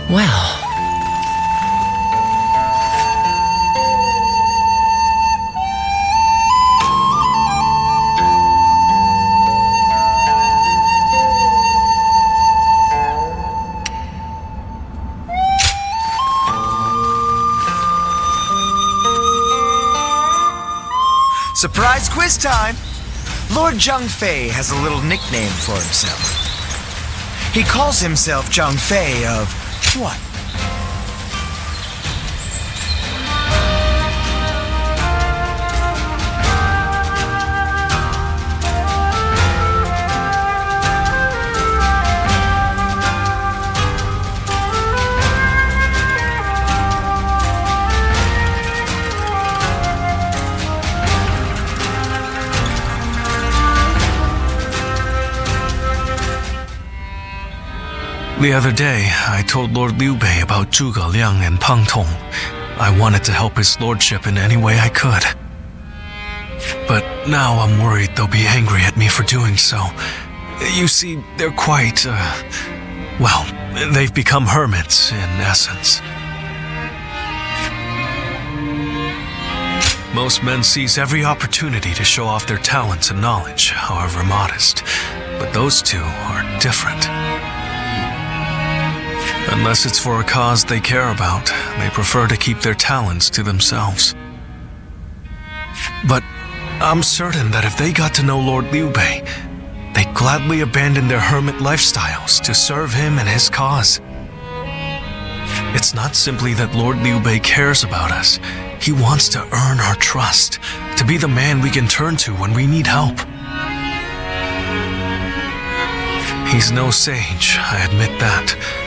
Well... Surprise quiz time! Lord Zhang Fei has a little nickname for himself. He calls himself Zhang Fei of what? The other day, I told Lord Liu Bei about Zhuge Liang and Pang Tong. I wanted to help his lordship in any way I could. But now I'm worried they'll be angry at me for doing so. You see, they're quite, well, they've become hermits, in essence. Most men seize every opportunity to show off their talents and knowledge, however modest. But those two are different. Unless it's for a cause they care about, they prefer to keep their talents to themselves. But I'm certain that if they got to know Lord Liu Bei, they'd gladly abandon their hermit lifestyles to serve him and his cause. It's not simply that Lord Liu Bei cares about us. He wants to earn our trust, to be the man we can turn to when we need help. He's no sage, I admit that.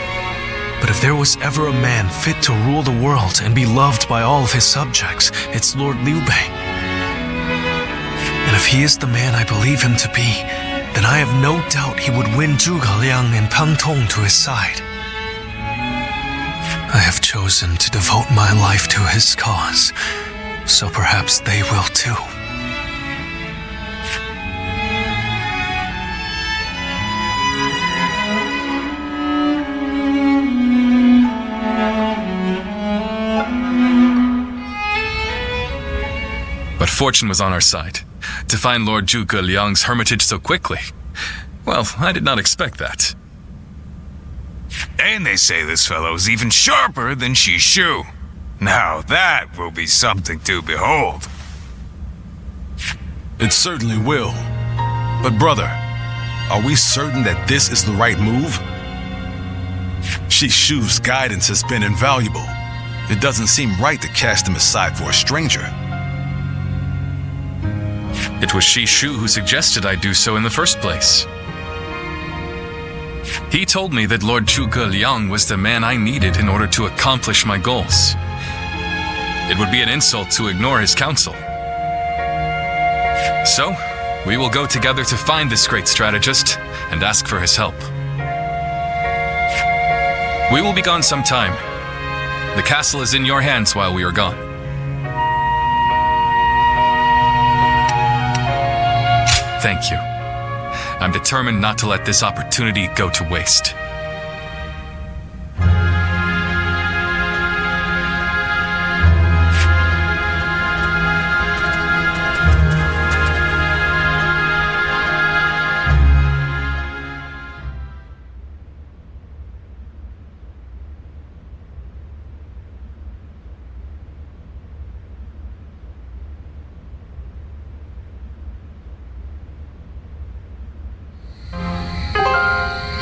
But if there was ever a man fit to rule the world and be loved by all of his subjects, it's Lord Liu Bei. And if he is the man I believe him to be, then I have no doubt he would win Zhuge Liang and Pang Tong to his side. I have chosen to devote my life to his cause, so perhaps they will too. But fortune was on our side. To find Lord Zhuge Liang's hermitage so quickly. Well, I did not expect that. And they say this fellow's even sharper than Xu Shu. Now that will be something to behold. It certainly will. But brother, are we certain that this is the right move? Xu Shu's guidance has been invaluable. It doesn't seem right to cast him aside for a stranger. It was Xu Shu who suggested I do so in the first place. He told me that Lord Zhuge Liang was the man I needed in order to accomplish my goals. It would be an insult to ignore his counsel. So, we will go together to find this great strategist and ask for his help. We will be gone some time. The castle is in your hands while we are gone. Thank you. I'm determined not to let this opportunity go to waste.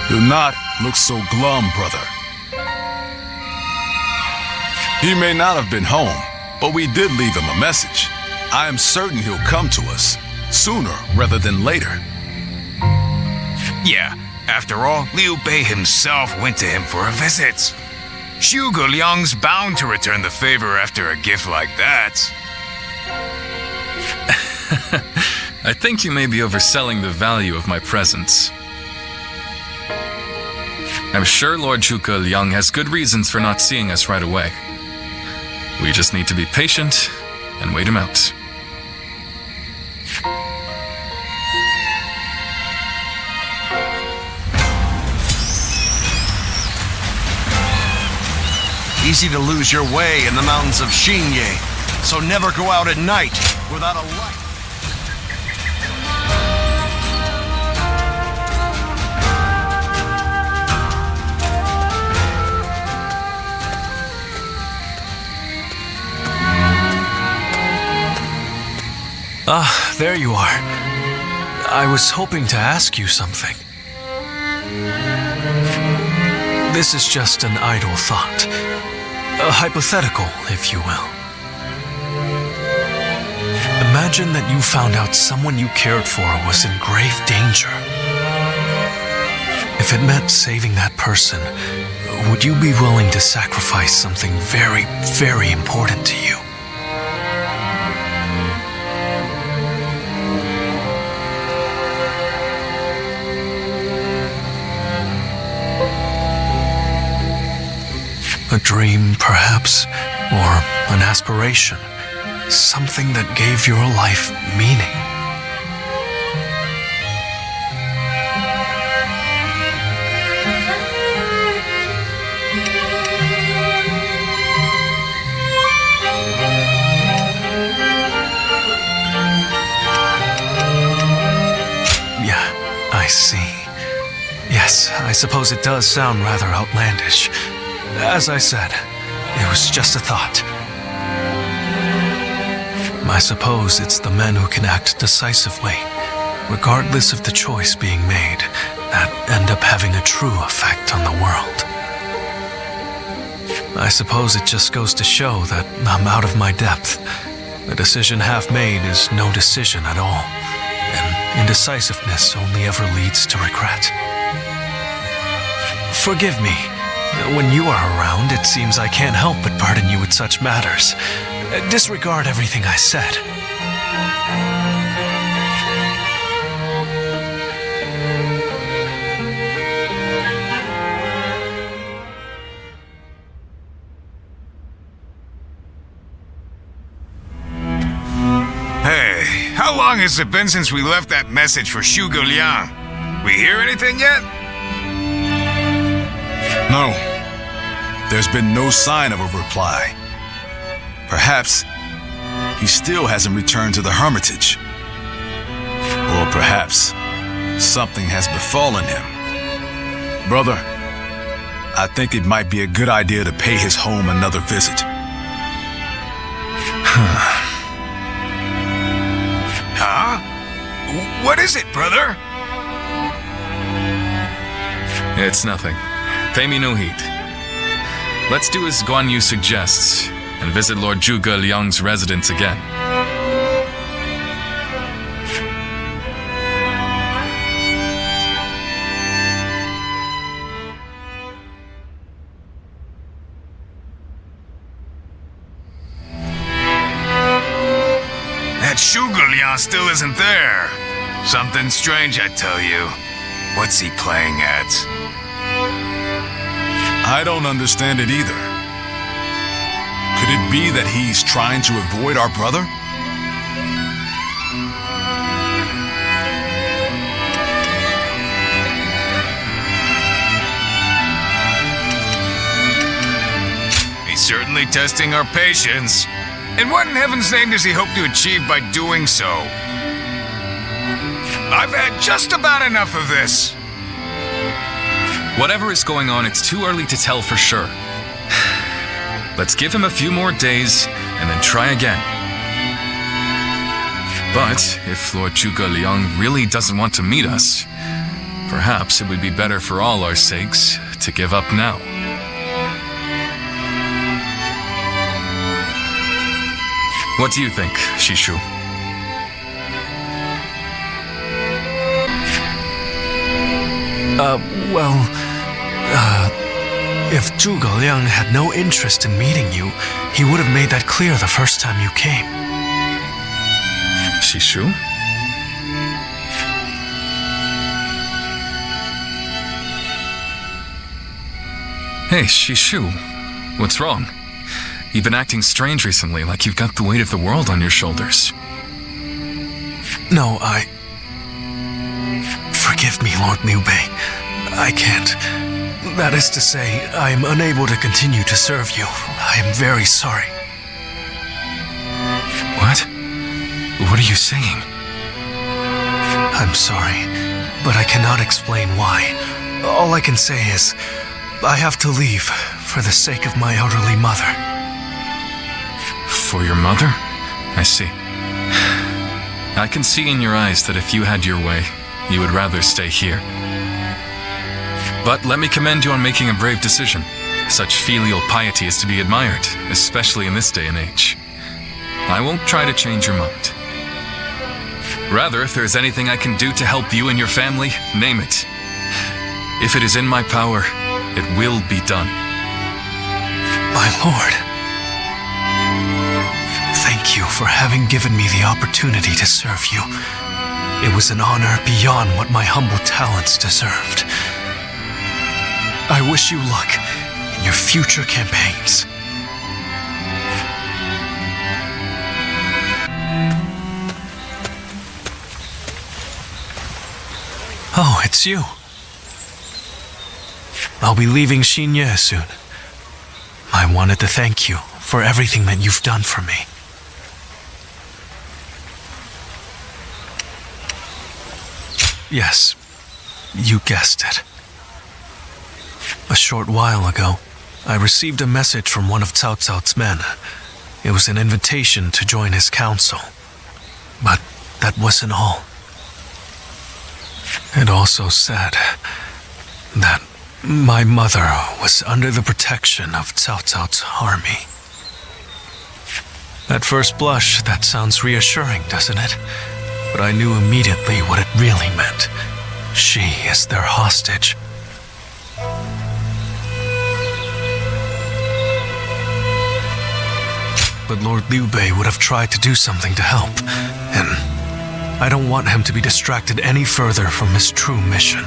Do not look so glum, brother. He may not have been home, but we did leave him a message. I am certain he'll come to us, sooner rather than later. Yeah, after all, Liu Bei himself went to him for a visit. Zhuge Liang's bound to return the favor after a gift like that. I think you may be overselling the value of my presence. I'm sure Lord Zhuge Liang has good reasons for not seeing us right away. We just need to be patient and wait him out. easy to lose your way in the mountains of Xinye, so never go out at night without a light. Ah, there you are. I was hoping to ask you something. This is just an idle thought. A hypothetical, if you will. Imagine that you found out someone you cared for was in grave danger. If it meant saving that person, would you be willing to sacrifice something very, very important to you? A dream, perhaps, or an aspiration, something that gave your life meaning. Yeah, I see. Yes, I suppose it does sound rather outlandish. As I said, it was just a thought. I suppose it's the men who can act decisively, regardless of the choice being made, that end up having a true effect on the world. I suppose it just goes to show that I'm out of my depth. A decision half made is no decision at all, and indecisiveness only ever leads to regret. Forgive me. When you are around, it seems I can't help but burden you with such matters. Disregard everything I said. Hey, how long has it been since we left that message for Zhuge Liang? We hear anything yet? No. There's been no sign of a reply. Perhaps he still hasn't returned to the Hermitage. Or perhaps something has befallen him. Brother, I think it might be a good idea to pay his home another visit. Huh? What is it, brother? It's nothing. Pay me no heed. Let's do as Guan Yu suggests, and visit Lord Zhuge Liang's residence again. That Zhuge Liang still isn't there. Something strange, I tell you. What's he playing at? I don't understand it either. Could it be that he's trying to avoid our brother? He's certainly testing our patience. And what in heaven's name does he hope to achieve by doing so? I've had just about enough of this. Whatever is going on, it's too early to tell for sure. Let's give him a few more days and then try again. But if Lord Zhuge Liang really doesn't want to meet us, perhaps it would be better for all our sakes to give up now. What do you think, Xu Shu? If Zhuge Liang had no interest in meeting you, he would have made that clear the first time you came. Xu Shu? Hey, Xu Shu. What's wrong? You've been acting strange recently, like you've got the weight of the world on your shoulders. No, Forgive me, Lord Liu Bei. I can't. That is to say, I am unable to continue to serve you. I am very sorry. What? What are you saying? I'm sorry, but I cannot explain why. All I can say is, I have to leave for the sake of my elderly mother. For your mother? I see. I can see in your eyes that if you had your way, you would rather stay here. But let me commend you on making a brave decision. Such filial piety is to be admired, especially in this day and age. I won't try to change your mind. Rather, if there is anything I can do to help you and your family, name it. If it is in my power, it will be done. My lord, thank you for having given me the opportunity to serve you. It was an honor beyond what my humble talents deserved. I wish you luck in your future campaigns. Oh, it's you. I'll be leaving Xinye soon. I wanted to thank you for everything that you've done for me. Yes, you guessed it. A short while ago, I received a message from one of Cao Cao's men. It was an invitation to join his council. But that wasn't all. It also said that my mother was under the protection of Cao Cao's army. At first blush, that sounds reassuring, doesn't it? But I knew immediately what it really meant. She is their hostage. But Lord Liu Bei would have tried to do something to help, and I don't want him to be distracted any further from his true mission.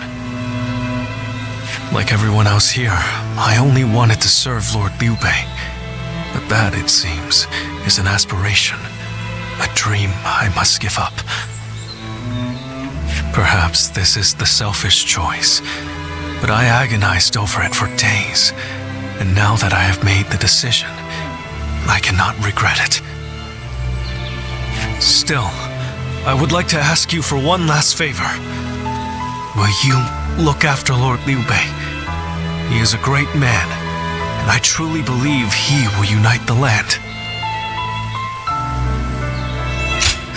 Like everyone else here, I only wanted to serve Lord Liu Bei, but that, it seems, is an aspiration, a dream I must give up. Perhaps this is the selfish choice, but I agonized over it for days, and now that I have made the decision, I cannot regret it. Still, I would like to ask you for one last favor. Will you look after Lord Liu Bei? He is a great man, and I truly believe he will unite the land.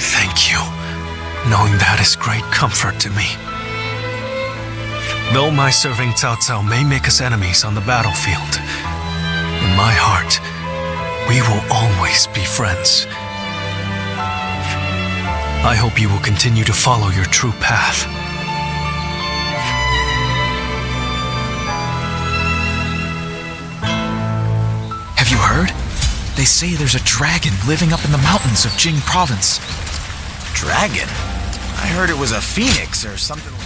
Thank you. Knowing that is great comfort to me. Though my serving Cao Cao may make us enemies on the battlefield, in my heart, we will always be friends. I hope you will continue to follow your true path. Have you heard? They say there's a dragon living up in the mountains of Jing province. Dragon? I heard it was a phoenix or something like...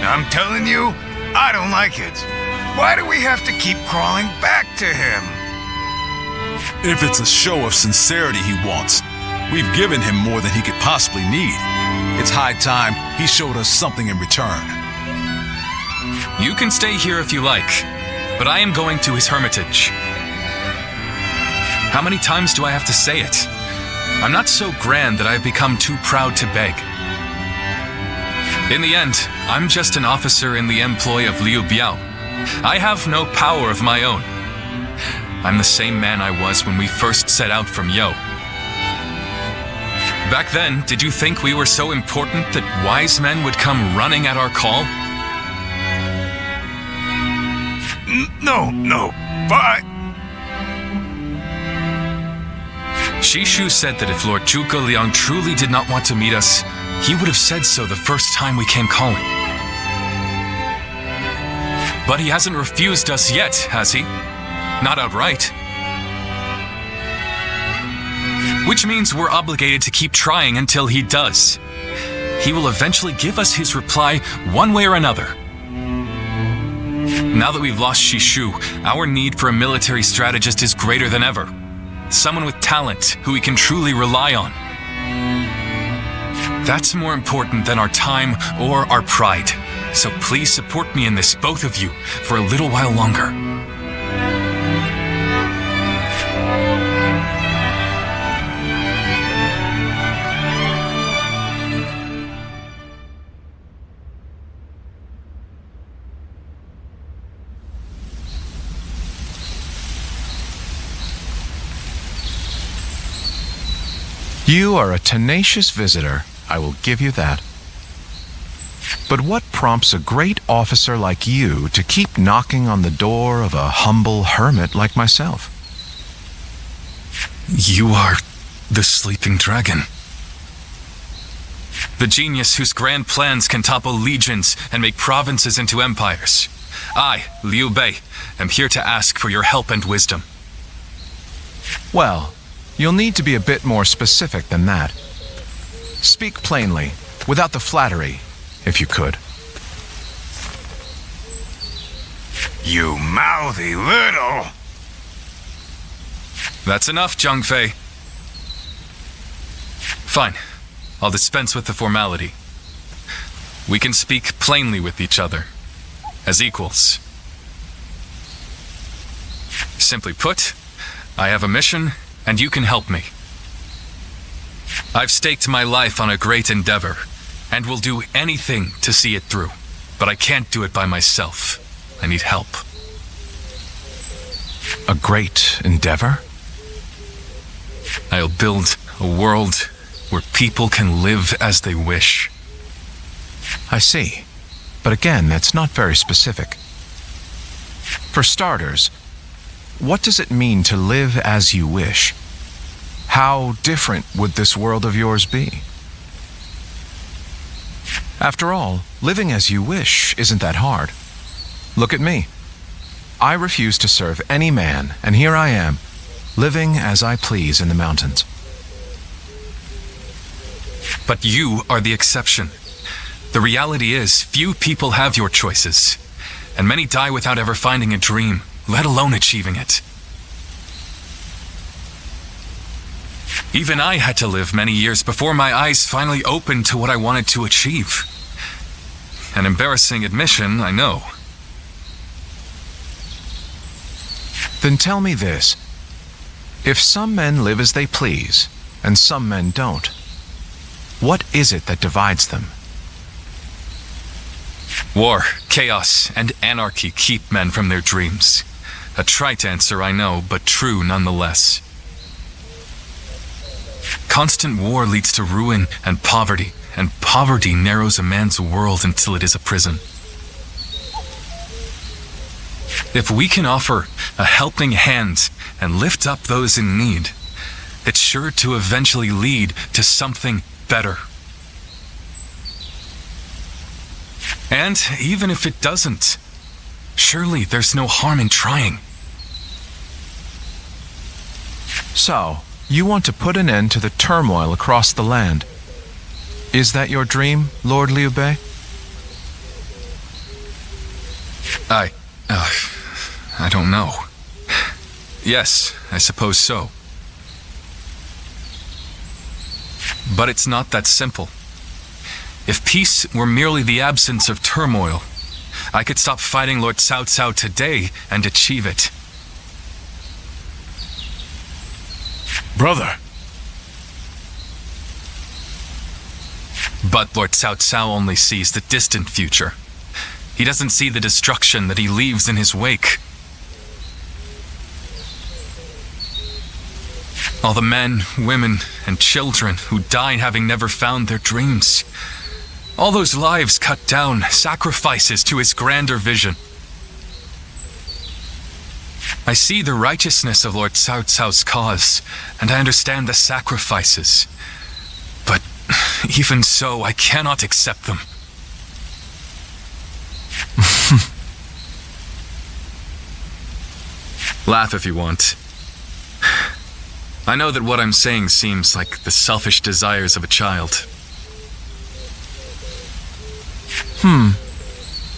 I'm telling you, I don't like it. Why do we have to keep crawling back to him? If it's a show of sincerity he wants, we've given him more than he could possibly need. It's high time he showed us something in return. You can stay here if you like, but I am going to his hermitage. How many times do I have to say it? I'm not so grand that I've become too proud to beg. In the end, I'm just an officer in the employ of Liu Bei. I have no power of my own. I'm the same man I was when we first set out from Yo. Back then, did you think we were so important that wise men would come running at our call? No, but... Xu Shu said that if Lord Zhuge Liang truly did not want to meet us, he would have said so the first time we came calling. But he hasn't refused us yet, has he? Not outright. Which means we're obligated to keep trying until he does. He will eventually give us his reply one way or another. Now that we've lost Xu Shu, our need for a military strategist is greater than ever. Someone with talent who we can truly rely on. That's more important than our time or our pride. So please support me in this, both of you, for a little while longer. You are a tenacious visitor, I will give you that. But what prompts a great officer like you to keep knocking on the door of a humble hermit like myself? You are the sleeping dragon. The genius whose grand plans can topple legions and make provinces into empires. I, Liu Bei, am here to ask for your help and wisdom. Well, you'll need to be a bit more specific than that. Speak plainly, without the flattery, if you could. You mouthy little... That's enough, Zhang Fei. Fine. I'll dispense with the formality. We can speak plainly with each other, as equals. Simply put, I have a mission, and you can help me. I've staked my life on a great endeavor, and will do anything to see it through. But I can't do it by myself. I need help. A great endeavor? I'll build a world where people can live as they wish. I see. But again, that's not very specific. For starters, what does it mean to live as you wish? How different would this world of yours be? After all, living as you wish isn't that hard. Look at me. I refuse to serve any man, and here I am, living as I please in the mountains. But you are the exception. The reality is, few people have your choices, and many die without ever finding a dream, let alone achieving it. Even I had to live many years before my eyes finally opened to what I wanted to achieve. An embarrassing admission, I know. Then tell me this. If some men live as they please, and some men don't, what is it that divides them? War, chaos, and anarchy keep men from their dreams. A trite answer, I know, but true nonetheless. Constant war leads to ruin and poverty narrows a man's world until it is a prison. If we can offer a helping hand and lift up those in need, it's sure to eventually lead to something better. And even if it doesn't, surely there's no harm in trying. So, you want to put an end to the turmoil across the land. Is that your dream, Lord Liu Bei? I don't know. Yes, I suppose so. But it's not that simple. If peace were merely the absence of turmoil, I could stop fighting Lord Cao Cao today and achieve it. Brother, But Lord Cao Cao only sees the distant future. He doesn't see the destruction that he leaves in his wake. All the men, women, and children who died having never found their dreams. All those lives cut down, sacrifices to his grander vision. I see the righteousness of Lord Cao Cao's cause, and I understand the sacrifices. But even so, I cannot accept them. Laugh if you want. I know that what I'm saying seems like the selfish desires of a child.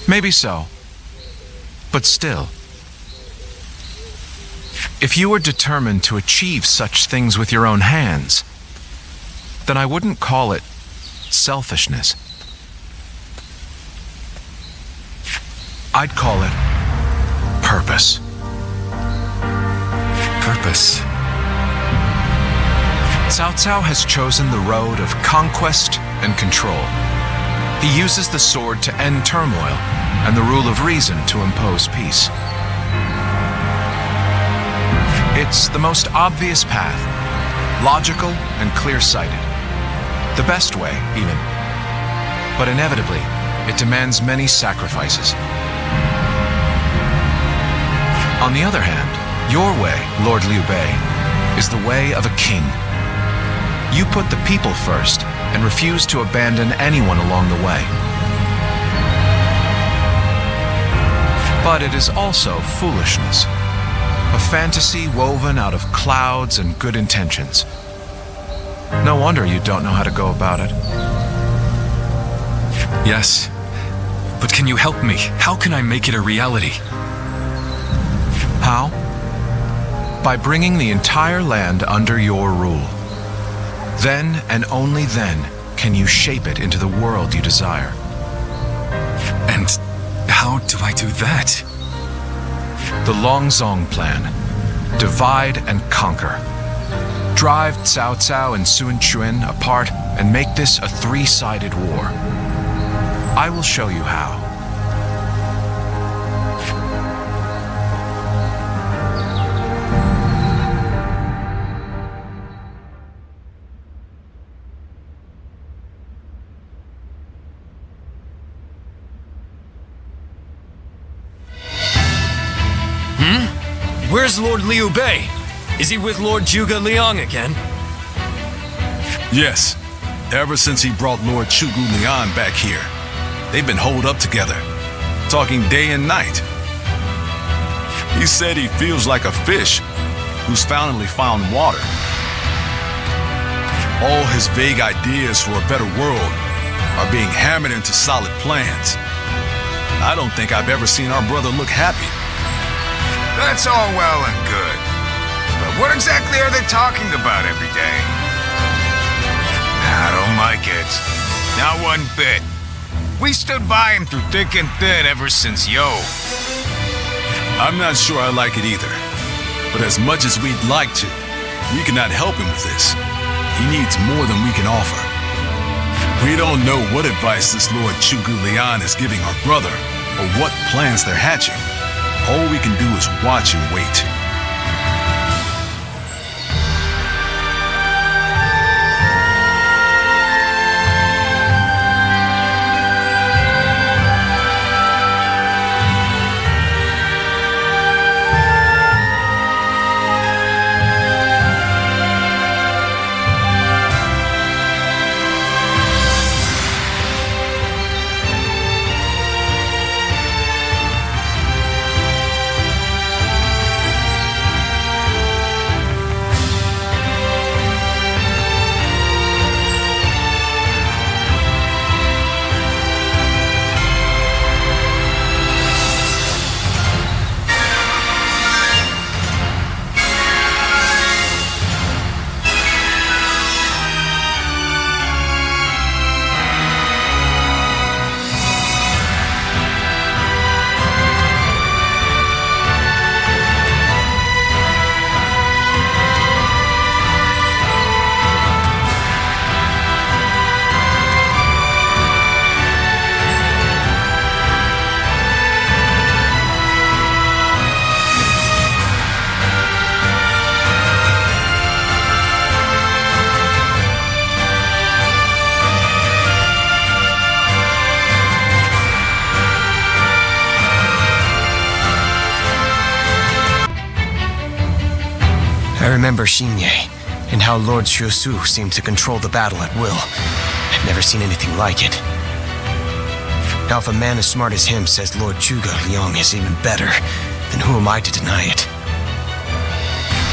Maybe so. But still, if you were determined to achieve such things with your own hands, then I wouldn't call it selfishness. I'd call it purpose. Purpose. Cao Cao has chosen the road of conquest and control. He uses the sword to end turmoil and the rule of reason to impose peace. It's the most obvious path, logical and clear-sighted. The best way, even. But inevitably, it demands many sacrifices. On the other hand, your way, Lord Liu Bei, is the way of a king. You put the people first and refuse to abandon anyone along the way. But it is also foolishness, a fantasy woven out of clouds and good intentions. No wonder you don't know how to go about it. Yes, but can you help me? How can I make it a reality? How? By bringing the entire land under your rule. Then and only then can you shape it into the world you desire. And how do I do that? The Longzong plan. Divide and conquer. Drive Cao Cao and Sun Quan apart and make this a three-sided war. I will show you how. Where's Lord Liu Bei? Is he with Lord Zhuge Liang again? yes. Ever since he brought Lord Zhuge Liang back here, they've been holed up together, talking day and night. He said he feels like a fish who's finally found water. All his vague ideas for a better world are being hammered into solid plans. I don't think I've ever seen our brother look happy. That's all well and good. But what exactly are they talking about every day? I don't like it. Not one bit. We stood by him through thick and thin ever since Yo. I'm not sure I like it either. But as much as we'd like to, we cannot help him with this. He needs more than we can offer. We don't know what advice this Lord Zhuge Liang is giving our brother, or what plans they're hatching. All we can do is watch and wait. remember Xingye, and how Lord Xu Shu seemed to control the battle at will. I've never seen anything like it. Now, if a man as smart as him says Lord Zhuge Liang is even better, then who am I to deny it?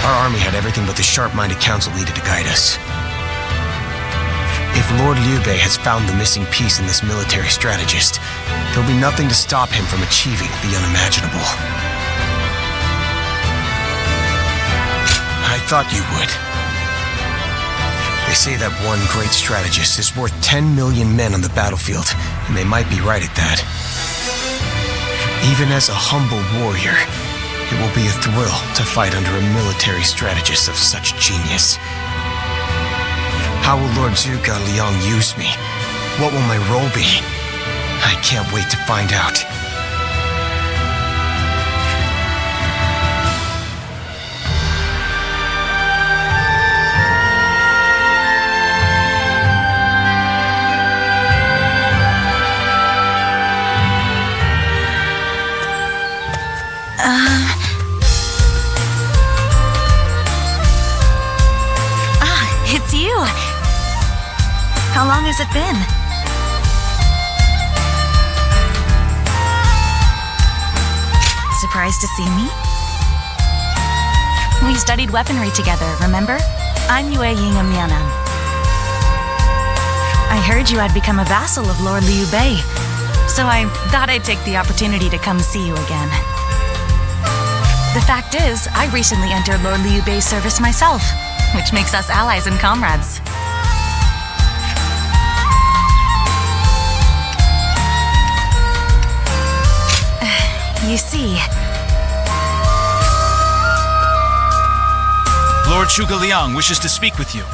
Our army had everything but the sharp-minded council needed to guide us. If Lord Liu Bei has found the missing piece in this military strategist, there'll be nothing to stop him from achieving the unimaginable. I thought you would. They say that one great strategist is worth 10 million men on the battlefield, and they might be right at that. Even as a humble warrior, it will be a thrill to fight under a military strategist of such genius. How will Lord Zhuge Liang use me? What will my role be? I can't wait to find out. It's you! How long has it been? Surprised to see me? We studied weaponry together, remember? I'm Yueying of Mianam. I heard you had become a vassal of Lord Liu Bei, so I thought I'd take the opportunity to come see you again. The fact is, I recently entered Lord Liu Bei's service myself, which makes us allies and comrades. You see... Lord Zhuge Liang wishes to speak with you.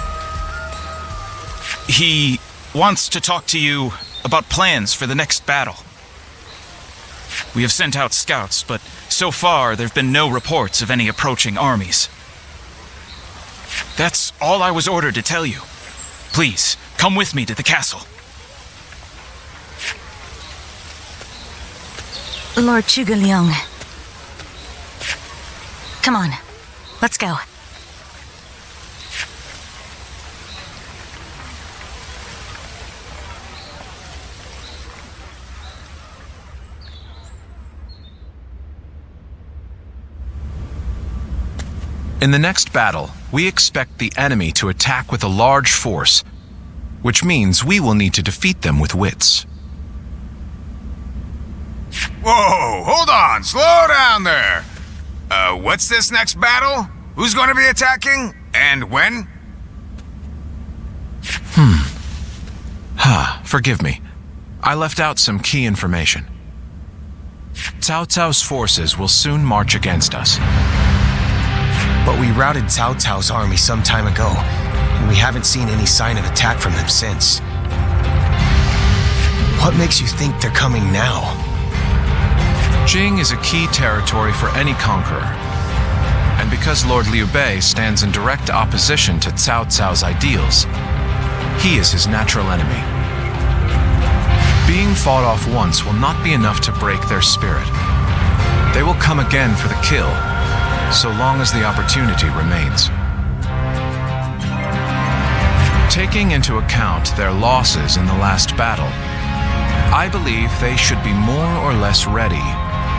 He wants to talk to you about plans for the next battle. We have sent out scouts, but so far there have been no reports of any approaching armies. That's all I was ordered to tell you. Please, come with me to the castle. Lord Zhuge Liang. Come on, let's go. In the next battle, we expect the enemy to attack with a large force, which means we will need to defeat them with wits. Whoa, hold on, slow down there. What's this next battle? Who's going to be attacking? And when? Forgive me. I left out some key information. Cao Cao's forces will soon march against us. But we routed Cao Cao's army some time ago, and we haven't seen any sign of attack from them since. What makes you think they're coming now? Jing is a key territory for any conqueror. And because Lord Liu Bei stands in direct opposition to Cao Cao's ideals, he is his natural enemy. Being fought off once will not be enough to break their spirit. They will come again for the kill, so long as the opportunity remains. Taking into account their losses in the last battle, I believe they should be more or less ready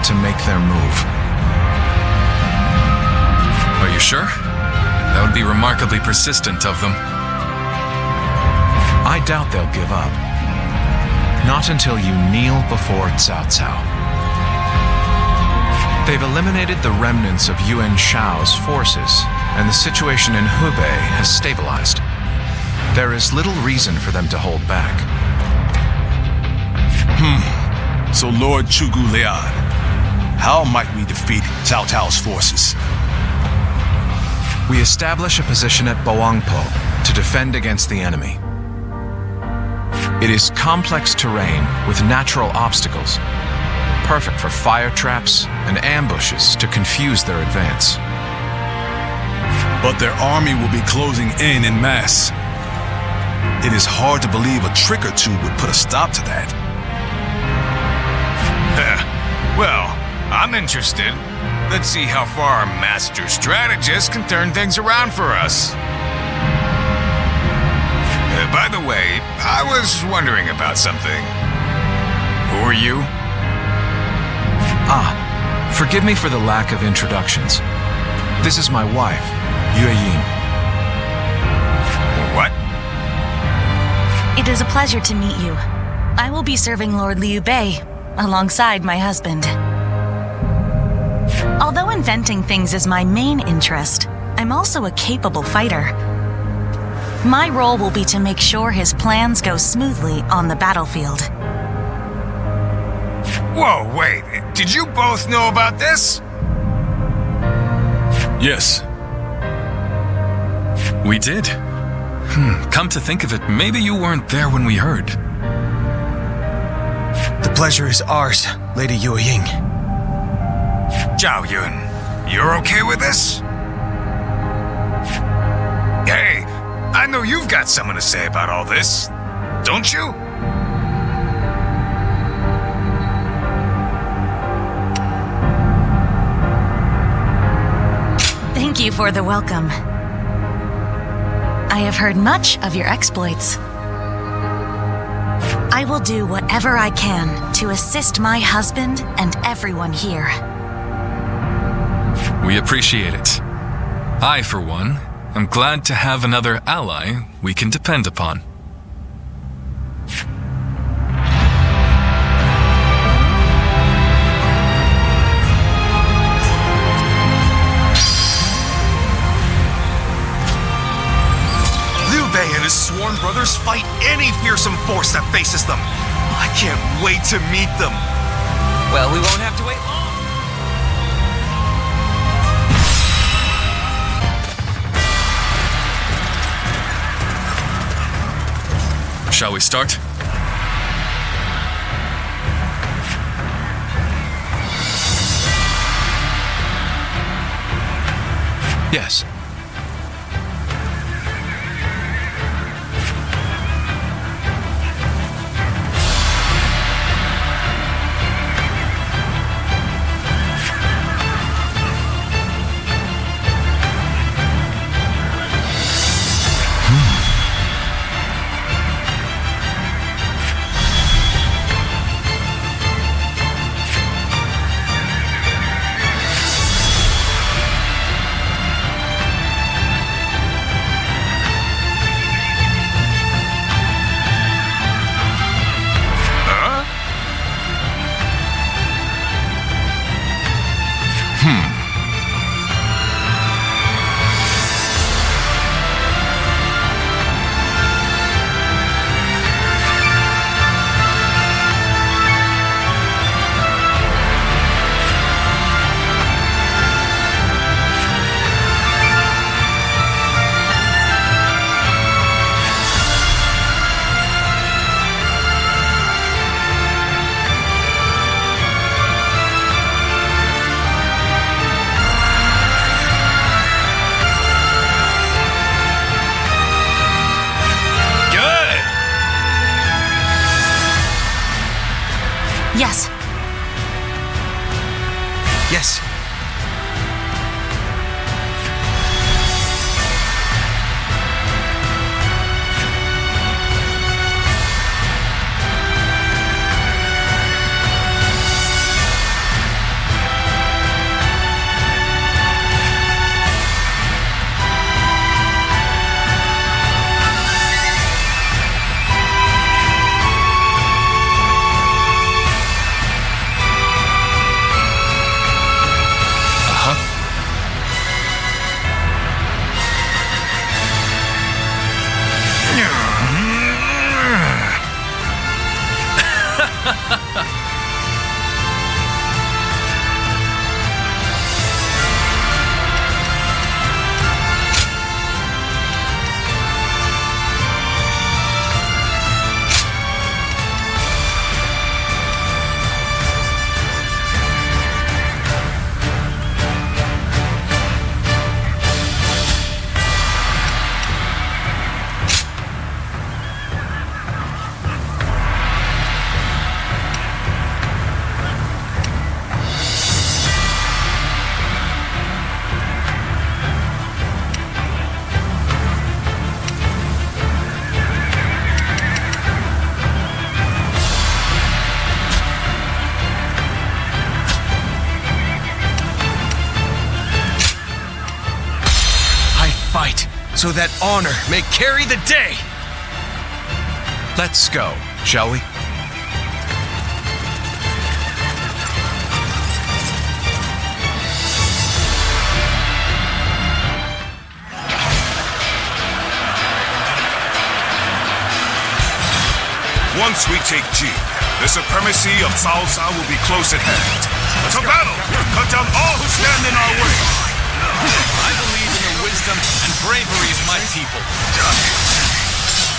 to make their move. Are you sure? That would be remarkably persistent of them. I doubt they'll give up. Not until you kneel before Cao Cao. They've eliminated the remnants of Yuan Shao's forces, and the situation in Hubei has stabilized. There is little reason for them to hold back. So Lord Zhuge Liang, how might we defeat Cao Cao's forces? We establish a position at Bowangpo to defend against the enemy. It is complex terrain with natural obstacles, perfect for fire traps and ambushes to confuse their advance. But their army will be closing in mass. It is hard to believe a trick or two would put a stop to that. Well, I'm interested. Let's see how far our master strategist can turn things around for us. By the way, I was wondering about something. Who are you? Forgive me for the lack of introductions. This is my wife, Yueying. What? It is a pleasure to meet you. I will be serving Lord Liu Bei alongside my husband. Although inventing things is my main interest, I'm also a capable fighter. My role will be to make sure his plans go smoothly on the battlefield. Whoa, wait. Did you both know about this? Yes. We did. Come to think of it, maybe you weren't there when we heard. The pleasure is ours, Lady Yueying. Zhao Yun, you're okay with this? Hey, I know you've got something to say about all this, don't you? Thank you for the welcome. I have heard much of your exploits. I will do whatever I can to assist my husband and everyone here. We appreciate it. I, for one, am glad to have another ally we can depend upon. Liu Bei and his sworn brothers fight any fearsome force that faces them. I can't wait to meet them. Well, we won't have to wait long. Shall we start? Yes. Yes. Yes. so that honor may carry the day! Let's go, shall we? Once we take Jing, the supremacy of Cao Cao will be close at hand. To battle! Cut down all who stand in our way! I believe in the wisdom and bravery of my people.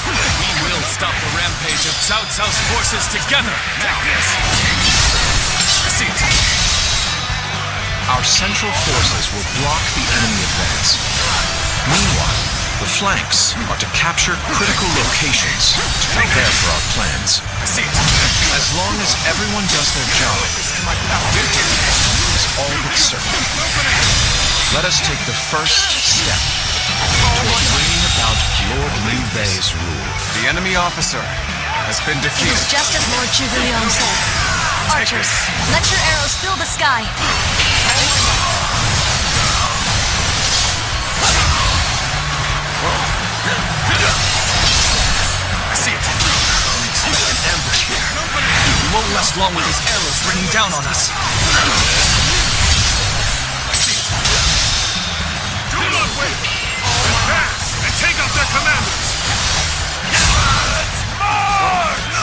We will stop the rampage of Cao Cao's forces together. Take this. See it. Our central forces will block the enemy advance. Meanwhile, the flanks are to capture critical locations to prepare for our plans. See it. As long as everyone does their job, victory is all but certain. Let us take the first step toward bringing about Lord Liu Bei's rule. The enemy officer has been It defeated. is just as Lord Zhuge Liang said. Archers, let your arrows fill the sky. I see it. We expect an ambush here. We won't last long with these arrows raining down on us. I see it. Do not wait! Advance and take out their commanders! Let's march!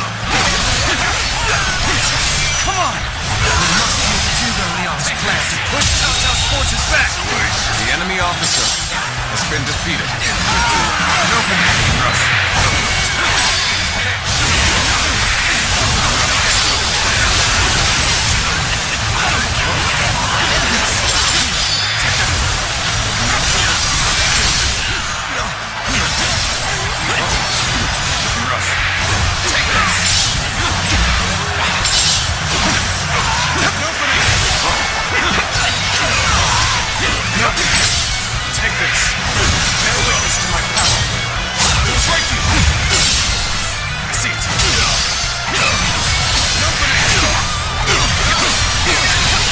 Come on! We must use Zhuge Liang's plan to push Cao Cao's forces back. The enemy officer has been defeated. Take this. Bear witness to my power. We'll strike you. I see it.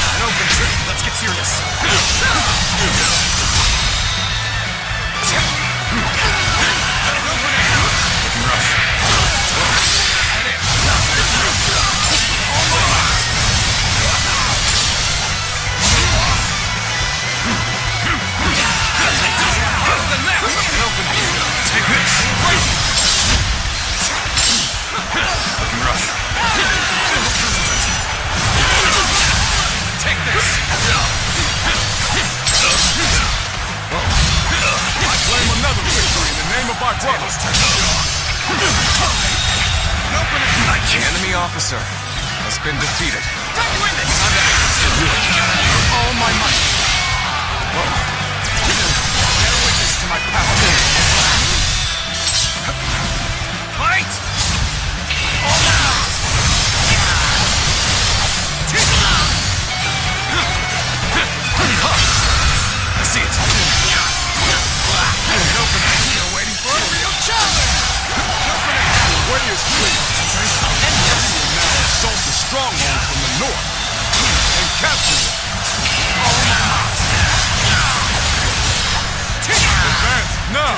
An open trip. Let's get serious. Looking rough. Take this. Looking rough. Take this. I claim another victory in the name of our brothers. The enemy officer has been defeated. All my might. Bear witness to my power. Fight! All out! I see it. You're waiting for a real challenge! The way is clear. Everyone now assault the stronghold from the north and capture it. Advance now!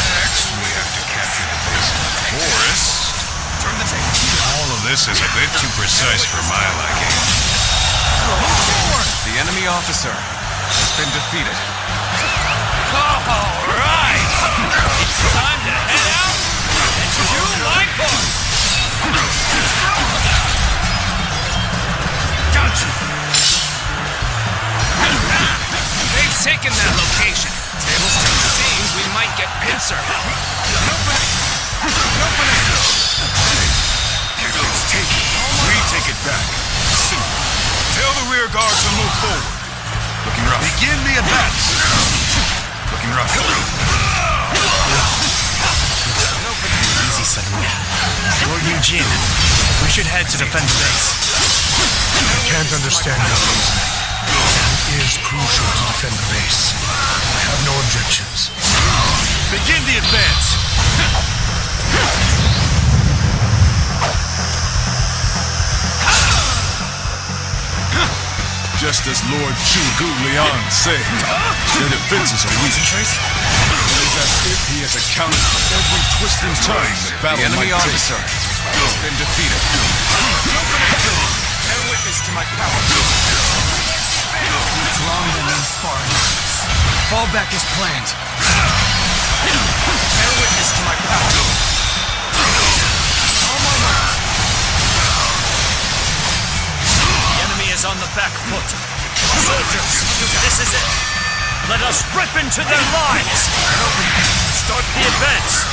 Next, we have to capture the base of the forest. Turn the table. All of this is a bit too precise for my liking. The enemy officer has been defeated. All right! It's time to head out and chew my corn! Got you! They've taken that location. Tables to the seams, we might get pincer. It's taken. We take it back. Soon. Tell the rear guard to move forward. Looking rough. Begin the advance. Looking rough. Easy, son. Lord Jian, we should head to defend the base. Can't understand your reasoning. It is crucial to defend the base. I have no objections. Begin the advance. just as Lord Zhuge Liang said. Their defenses are weak. It is as if he has accounted for every twist and turn the battle enemy might officer has been defeated. Bear witness to my power. Wrong the name far. Fall back as planned. Bear witness to my power. All my might. The enemy is on the back foot. Soldiers, this is it. Let us rip into their lines. Start the advance.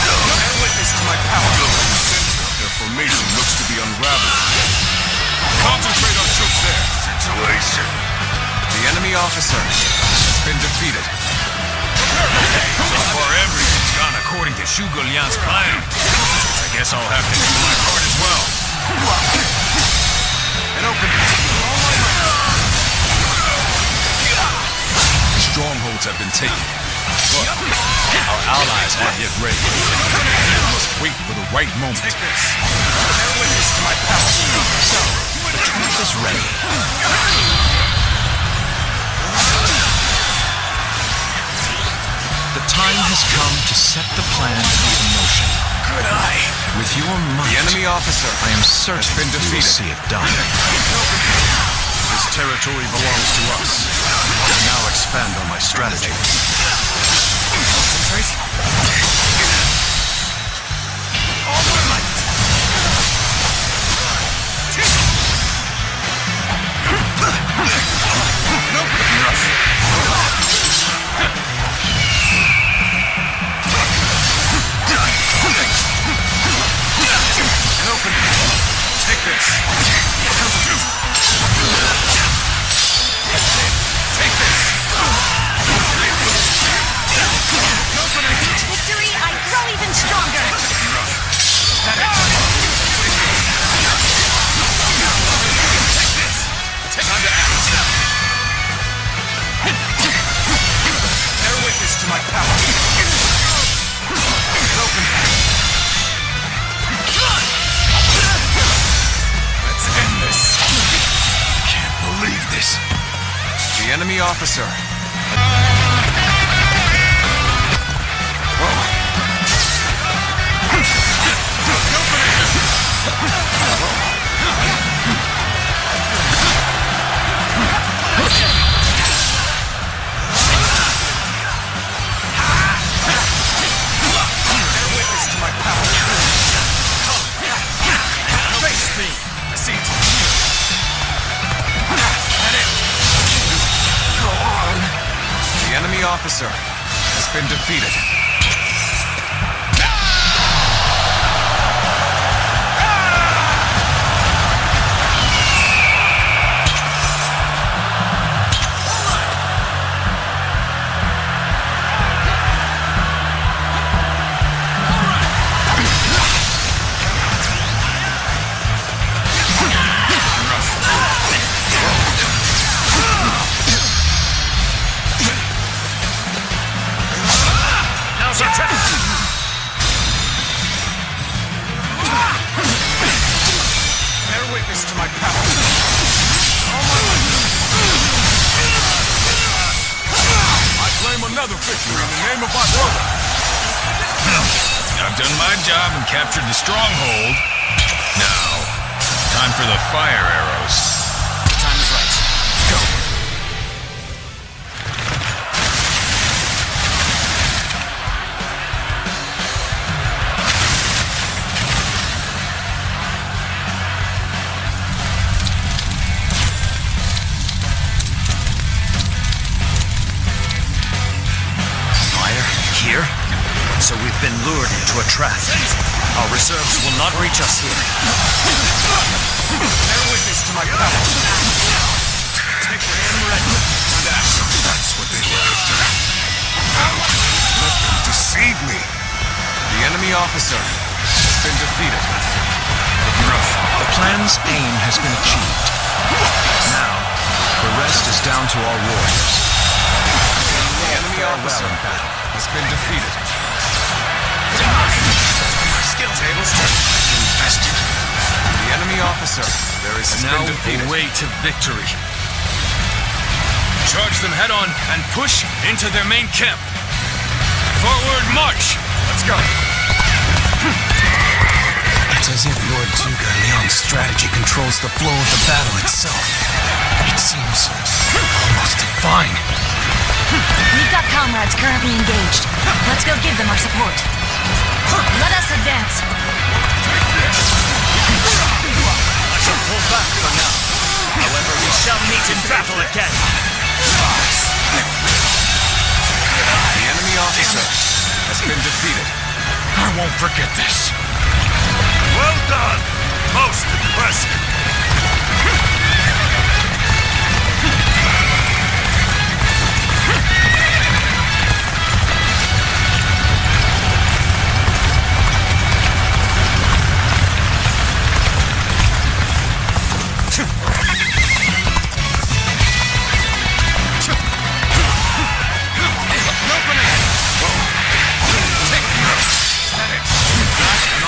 Bear witness to my power. Their formation looks to be unraveled. Concentrate on troops there. Situation. The enemy officer has been defeated. So far, everything's gone according to Zhuge Liang's plan. I guess I'll have to do my part as well. An open. Strongholds have been taken, but our allies aren't yet ready. We must wait for the right moment. Take this. Bear witness to my power. So, the trap is ready. The time has come to set the plan into motion. Good eye. With your might, The enemy officer I am certain has been you will defeated. see it done. This territory belongs to us. Now expand on my strategy. Concentrate. All my might. Take this. Take this. Victory, I grow even stronger. Take time to act. Bear witness to my power. Let's end this. Can't believe this. The enemy officer. Face me. I see it. The enemy officer has been defeated. Now's our chance. Bear witness to my power. I claim another victory in the name of my brother. I've done my job and captured the stronghold. Now, time for the fire arrows. The time is right. Let's go. Fire? Here? So we've been lured into a trap. Our reserves will not reach us here. Bear witness to my power. Take your hand ready. That's what they were after. Let them deceive me. The enemy officer has been defeated. The plan's aim has been achieved. Now, the rest is down to our warriors. The enemy officer has been defeated. My skill tables. The enemy officer There is now a way to victory. Charge them head on and push into their main camp. Forward march! Let's go! It's as if Lord Zhuge Liang's strategy controls the flow of the battle itself. It seems almost divine. We've got comrades currently engaged. Let's go give them our support. Let us advance. I shall pull back for now. However, we shall meet in battle again. The enemy officer has been defeated. I won't forget this. Well done! Most impressive!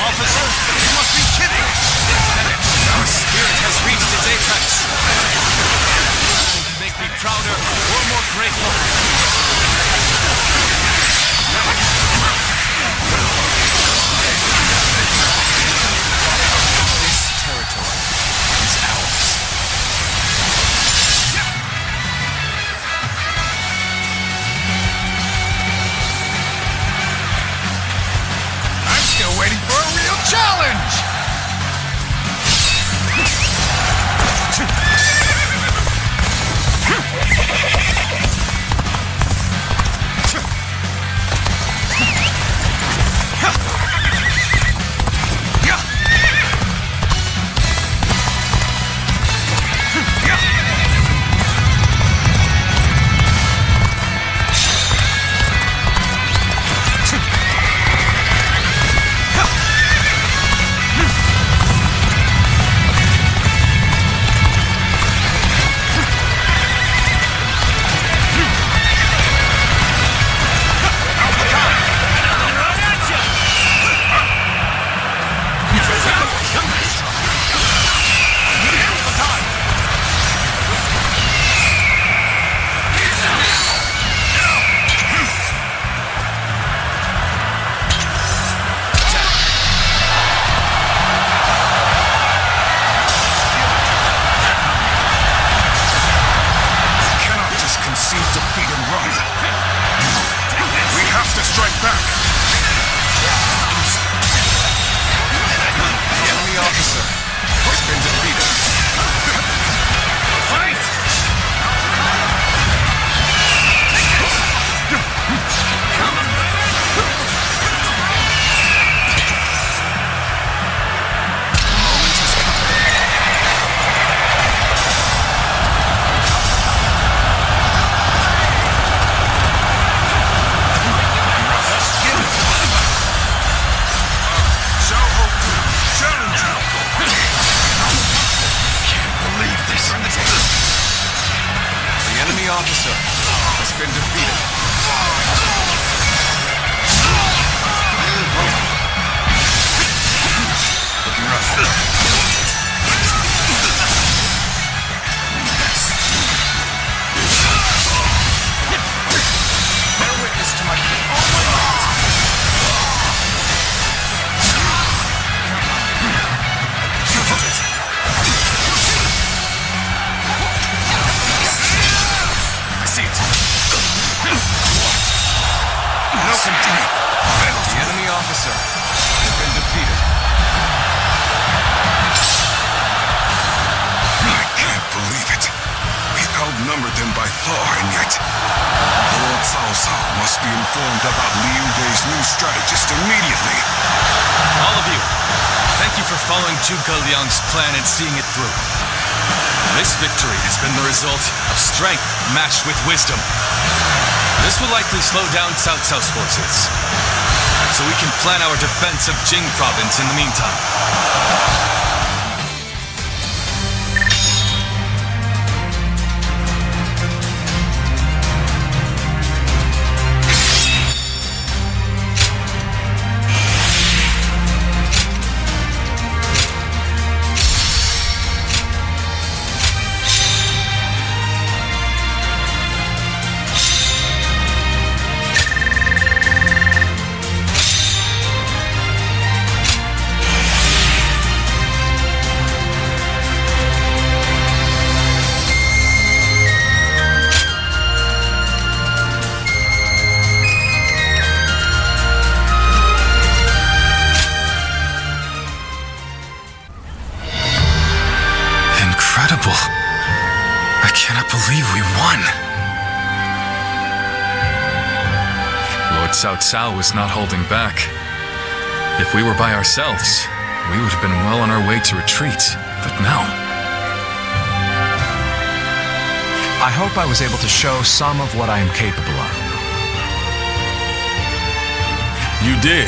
Officer, you must be kidding! Our spirit has reached its apex. Nothing can make me prouder or more grateful. This territory is ours. I'm still waiting for a real challenge! officer has been defeated. Looking rough. Bear witness to my no contain. The enemy officer has been defeated. I can't believe it. We outnumbered them by far, and yet Lord Cao Cao must be informed about Liu Bei's new strategist immediately. All of you, thank you for following Zhuge Liang's plan and seeing it through. This victory has been the result of strength matched with wisdom. This will likely slow down Cao Cao's forces, so we can plan our defense of Jing province in the meantime. Cao Cao was not holding back. If we were by ourselves, we would have been well on our way to retreat, but no. I hope I was able to show some of what I am capable of. You did.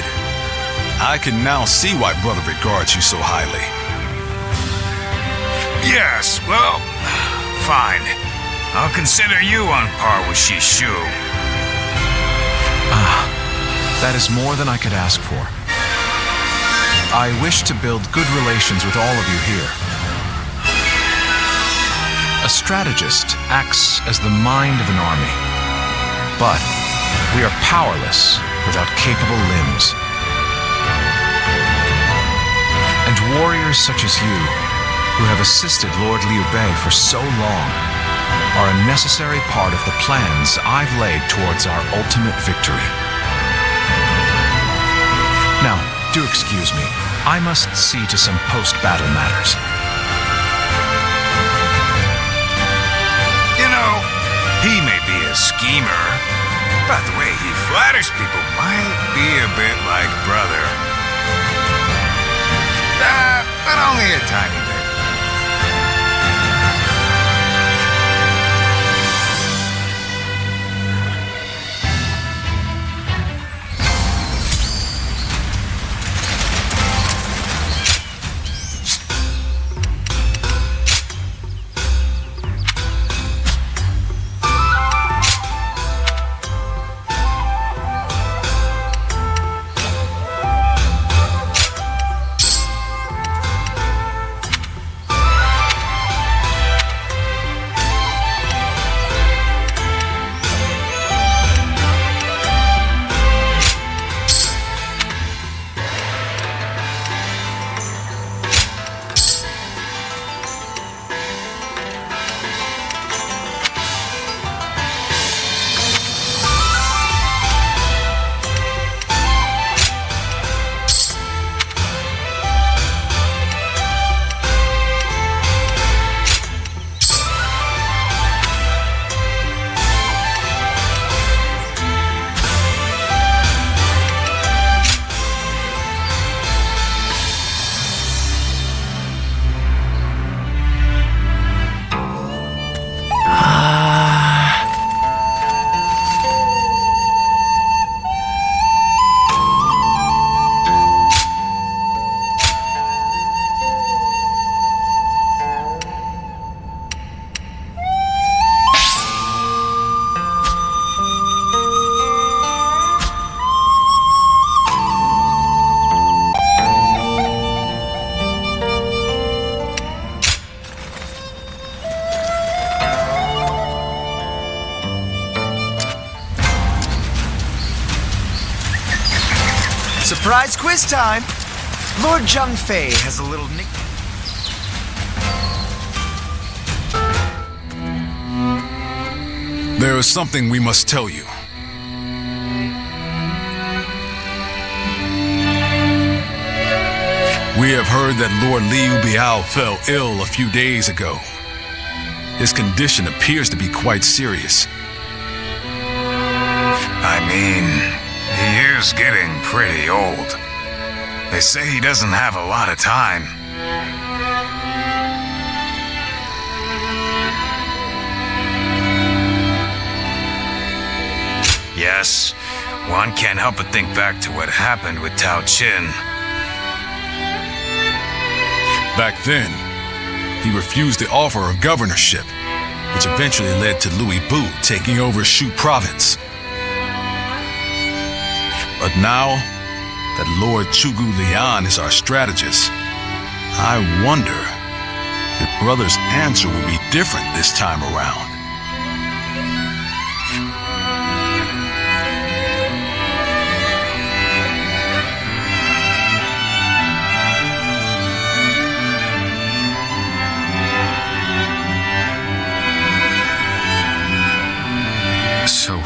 I can now see why Brother regards you so highly. Yes, well, fine. I'll consider you on par with Xu Shu. That is more than I could ask for. I wish to build good relations with all of you here. A strategist acts as the mind of an army. But we are powerless without capable limbs. And warriors such as you, who have assisted Lord Liu Bei for so long, are a necessary part of the plans I've laid towards our ultimate victory. Now, do excuse me. I must see to some post-battle matters. You know, he may be a schemer, but the way he flatters people might be a bit like Brother. But only a tiny bit. Surprise quiz time! Lord Zhang Fei has a little nick. There is something we must tell you. We have heard that Lord Liu Bei fell ill a few days ago. His condition appears to be quite serious. I mean, he is getting pretty old. They say he doesn't have a lot of time. Yes, one can't help but think back to what happened with Diaochan. Back then, he refused the offer of governorship, which eventually led to Liu Bei taking over Shu province. But now that Lord Zhuge Liang is our strategist, I wonder if Brother's answer will be different this time around. So,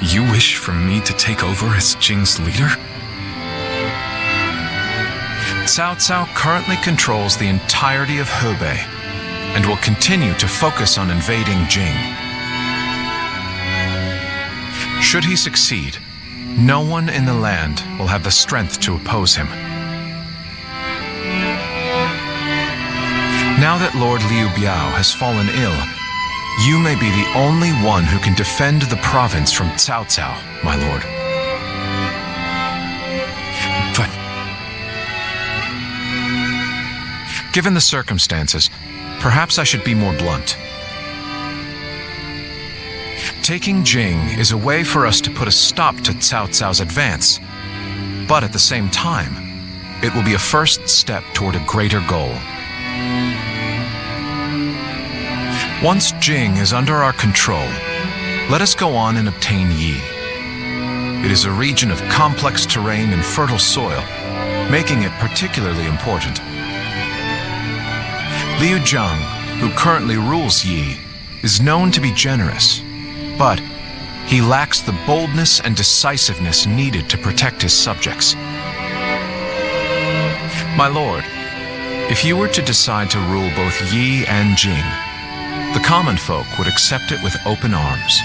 you wish for me to take over as Jing's leader? Cao Cao currently controls the entirety of Hebei and will continue to focus on invading Jing. Should he succeed, no one in the land will have the strength to oppose him. Now that Lord Liu Biao has fallen ill, you may be the only one who can defend the province from Cao Cao, my lord. But given the circumstances, perhaps I should be more blunt. Taking Jing is a way for us to put a stop to Cao Cao's advance, but at the same time, it will be a first step toward a greater goal. Once Jing is under our control, let us go on and obtain Yi. It is a region of complex terrain and fertile soil, making it particularly important. Liu Zhang, who currently rules Yi, is known to be generous, but he lacks the boldness and decisiveness needed to protect his subjects. My lord, if you were to decide to rule both Yi and Jing, the common folk would accept it with open arms.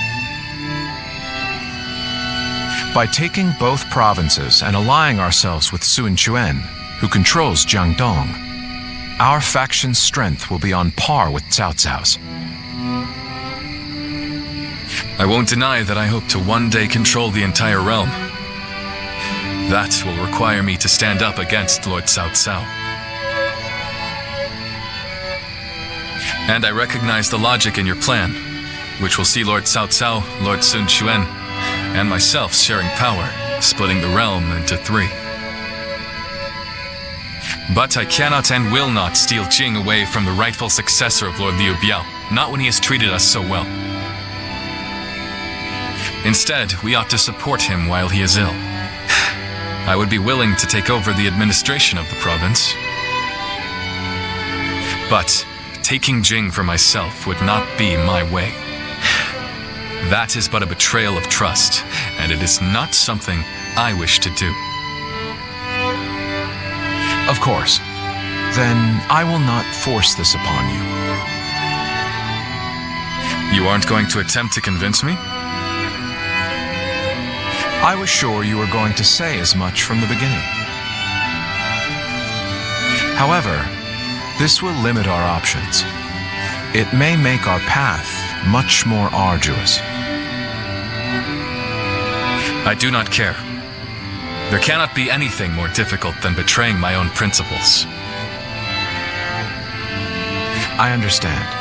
By taking both provinces and allying ourselves with Sun Quan, who controls Jiangdong, our faction's strength will be on par with Cao Cao's. I won't deny that I hope to one day control the entire realm. That will require me to stand up against Lord Cao Cao. And I recognize the logic in your plan, which will see Lord Cao Cao, Lord Sun Quan, and myself sharing power, splitting the realm into 3. But I cannot and will not steal Jing away from the rightful successor of Lord Liu Biao, not when he has treated us so well. Instead, we ought to support him while he is ill. I would be willing to take over the administration of the province. But taking Jing for myself would not be my way. That is but a betrayal of trust, and it is not something I wish to do. Of course. Then I will not force this upon you. You aren't going to attempt to convince me? I was sure you were going to say as much from the beginning. However, this will limit our options. It may make our path much more arduous. I do not care. There cannot be anything more difficult than betraying my own principles. I understand.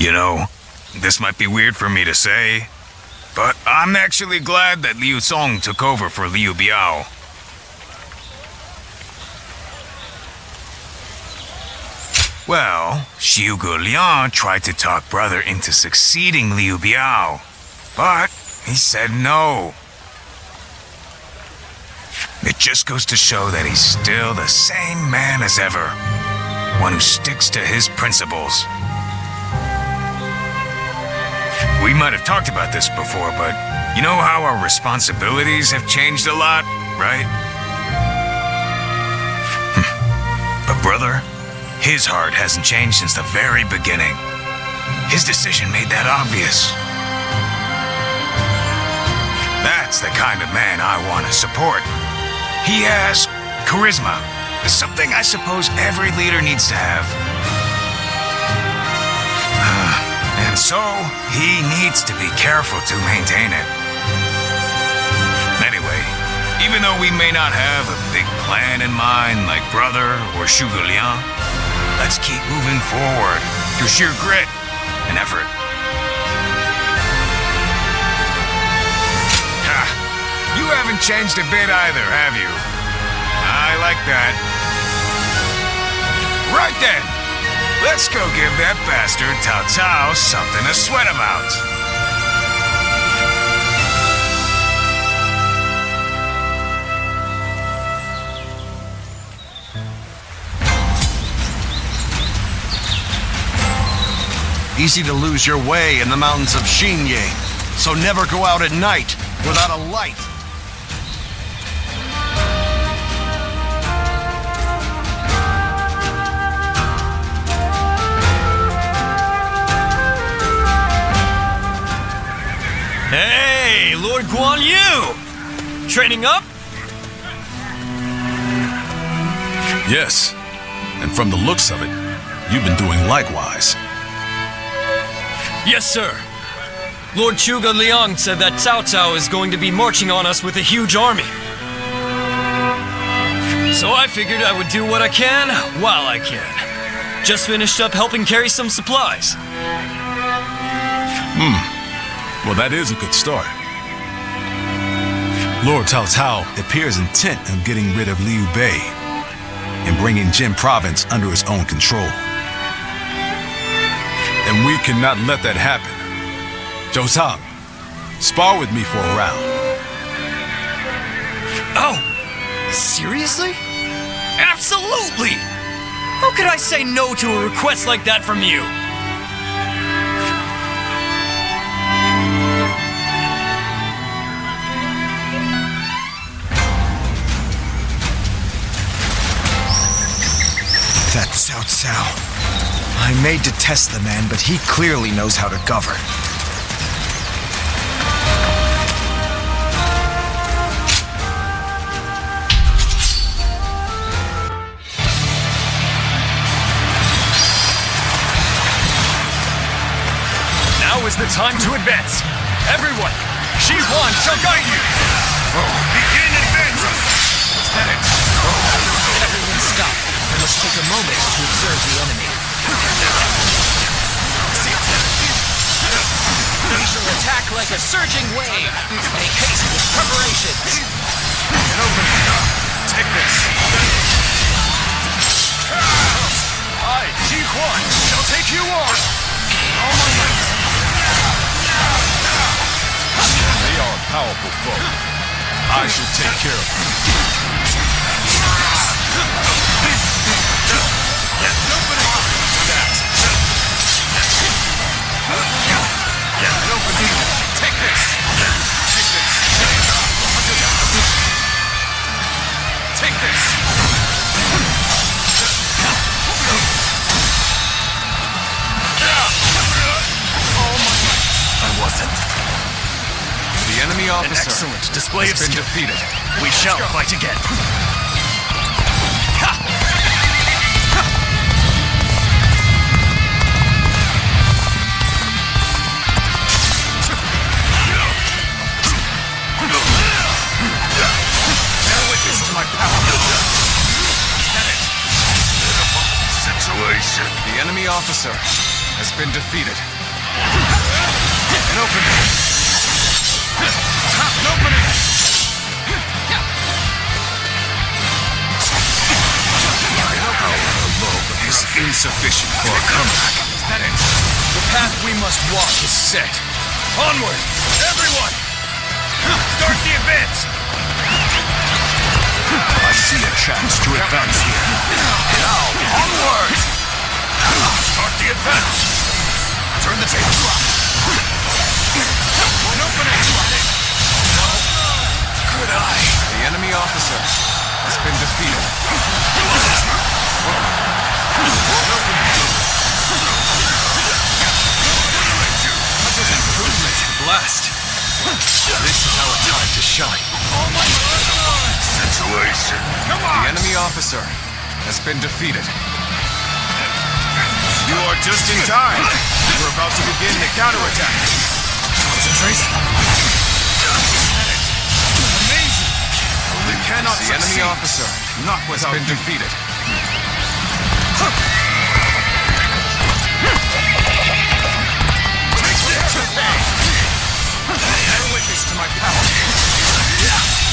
You know, this might be weird for me to say, but I'm actually glad that Liu Song took over for Liu Biao. Well, Zhuge Liang tried to talk brother into succeeding Liu Biao, but he said no. It just goes to show that he's still the same man as ever, one who sticks to his principles. We might have talked about this before, but you know how our responsibilities have changed a lot, right? But brother, his heart hasn't changed since the very beginning. His decision made that obvious. That's the kind of man I want to support. He has charisma, something I suppose every leader needs to have. And so, he needs to be careful to maintain it. Anyway, even though we may not have a big plan in mind like brother or Zhuge Liang, let's keep moving forward through sheer grit and effort. Ha! You haven't changed a bit either, have you? I like that. Right then! Let's go give that bastard Cao Cao something to sweat about. Easy to lose your way in the mountains of Xinye, so never go out at night without a light. Hey, Lord Guan Yu! Training up? Yes, and from the looks of it, you've been doing likewise. Yes, sir. Lord Zhuge Liang said that Cao Cao is going to be marching on us with a huge army. So I figured I would do what I can while I can. Just finished up helping carry some supplies. Well, that is a good start. Lord Cao Cao appears intent on getting rid of Liu Bei and bringing Jian province under his own control. And we cannot let that happen. Zhou Tang, spar with me for a round. Oh, seriously? Absolutely! How could I say no to a request like that from you? That Cao Cao. I may detest the man, but he clearly knows how to govern. Now is the time to advance. Everyone, Xi Huan shall guide you. Begin advancing! Everyone stop. I must take a moment to observe the enemy. We shall attack like a surging wave. Make haste with preparations. Take this. I, Xi Huan, shall take you on. All my might. They are a powerful foe. I shall take care of them. Take this! Take this! I wasn't. The enemy officer An excellent display has of been skill. defeated. We shall fight again. The enemy officer has been defeated. An opening. An opening. The lobe is insufficient for a comeback. Is that it? The path we must walk is set. Onward, everyone! Start the advance! I see a chance to advance here. Now, onward! Start the advance! Turn the table clock! An opening! Good eye! The enemy officer has been defeated. Improvement! Blast! This is our time to shine. Situation. Come on! The enemy officer has been defeated. You are just in time. We're about to begin the counterattack. Concentrate. Amazing. We cannot The enemy succeed. officer Not has without been defeated. Bear witness to my power.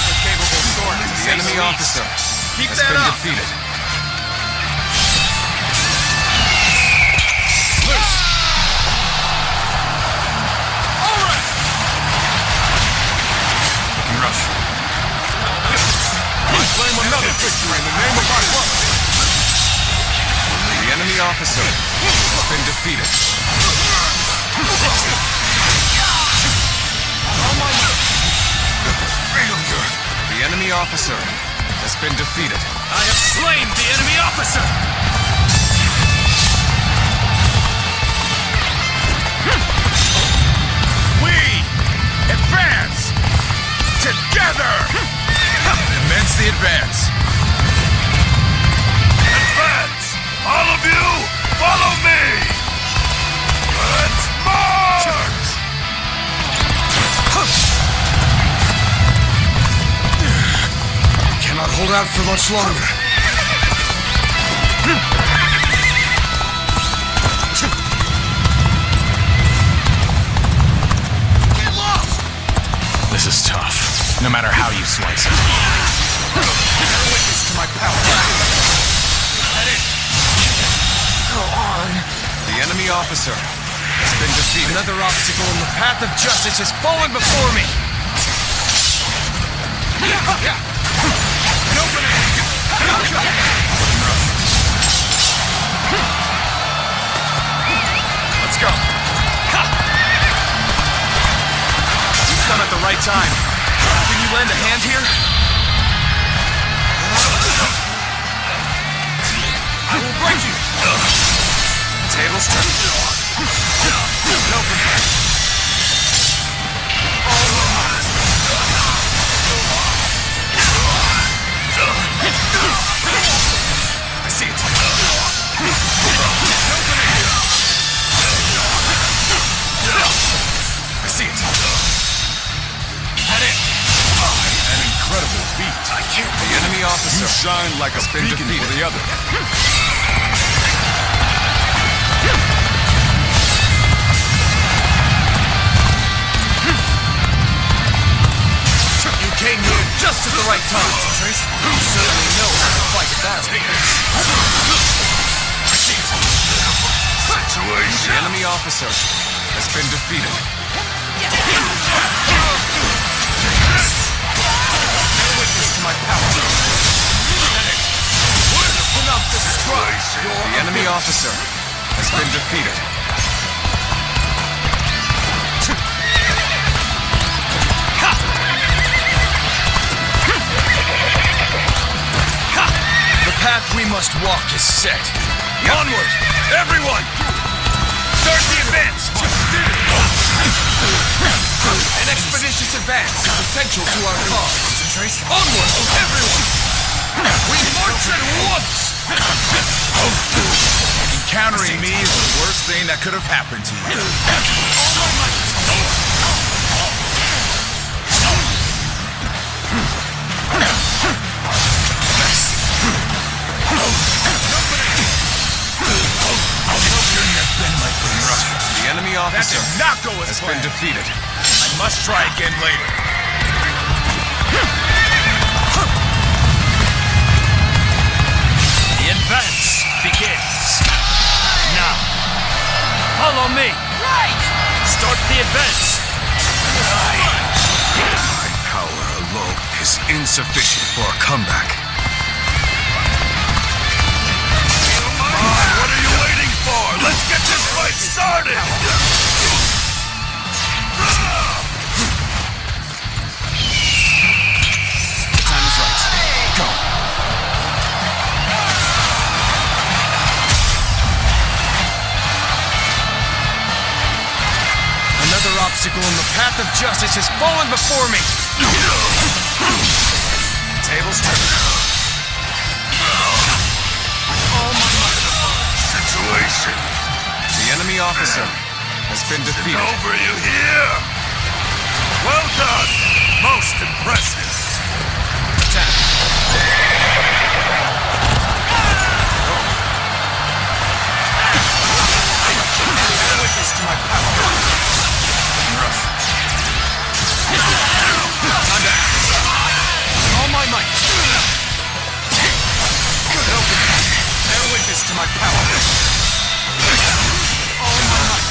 The capable sword is The enemy officer Keep has that been up. defeated. Loose. All right. Looking rough. I claim another victory in the name of my brother. The enemy officer has been defeated. The enemy officer has been defeated. I have slain the enemy officer! We advance together! Commence the advance. Advance! All of you, follow me! Let's march! Cannot hold out for much longer. Get lost! This is tough, no matter how you slice it. Witness to my power. Go on. The enemy officer has been defeated. Another obstacle in the path of justice has fallen before me. Let's go. You've come at the right time. Can you lend a hand here? I will break you. Tables turn. Open. I see it. I see it. Head in. An incredible feat. I can't. The enemy officer. You shine like a beacon for the other. You came here just at the right time, Trace. You certainly know how to fight a battle. I see it. Situation. The enemy officer has been defeated. Witness to my power. Enough to strike. The enemy officer has been defeated. The path we must walk is set. Onward, everyone! Start the advance! An expeditious advance is essential to our cause. Onward, everyone! We march at once! Encountering me is the worst thing that could have happened to you. The enemy officer That did not go as has been planned. defeated. I must try again later. The advance begins. Now, follow me. Right! Start the advance. My power alone is insufficient for a comeback. Come on, what are you waiting for? Let's get this fight started! Time is right. Go. Another obstacle in the path of justice has fallen before me. Tables turn. Situation. The enemy officer has been defeated. Over, you hear? Well done. Most impressive. Attack. Witness to my power. Rough. Time to act. All my might. Good open. Bear witness to my power. All my might.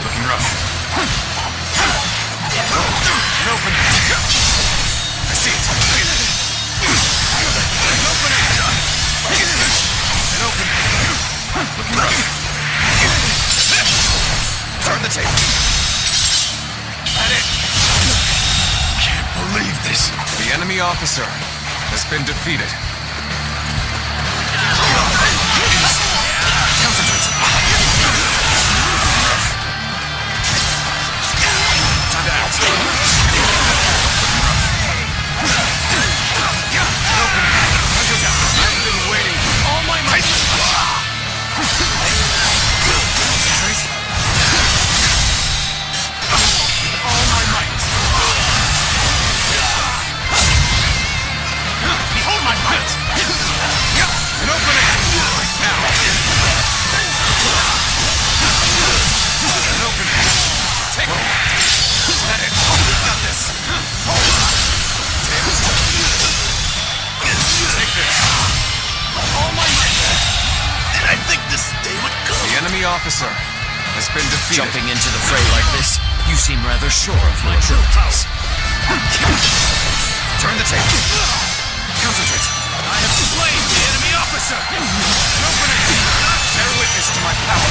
Looking rough. enemy officer has been defeated. I've been waiting all my might. All my might. Behold my might. An opening. Now. An opening. Take it. Let it. Got this. Tables turn. Take this. All my might. Did I think this day would come? The enemy officer has been defeated. Jumping into the fray like this, you seem rather sure of my abilities. Turn the table. Concentrate. I have slain the enemy officer! Open it. Bear witness to my power.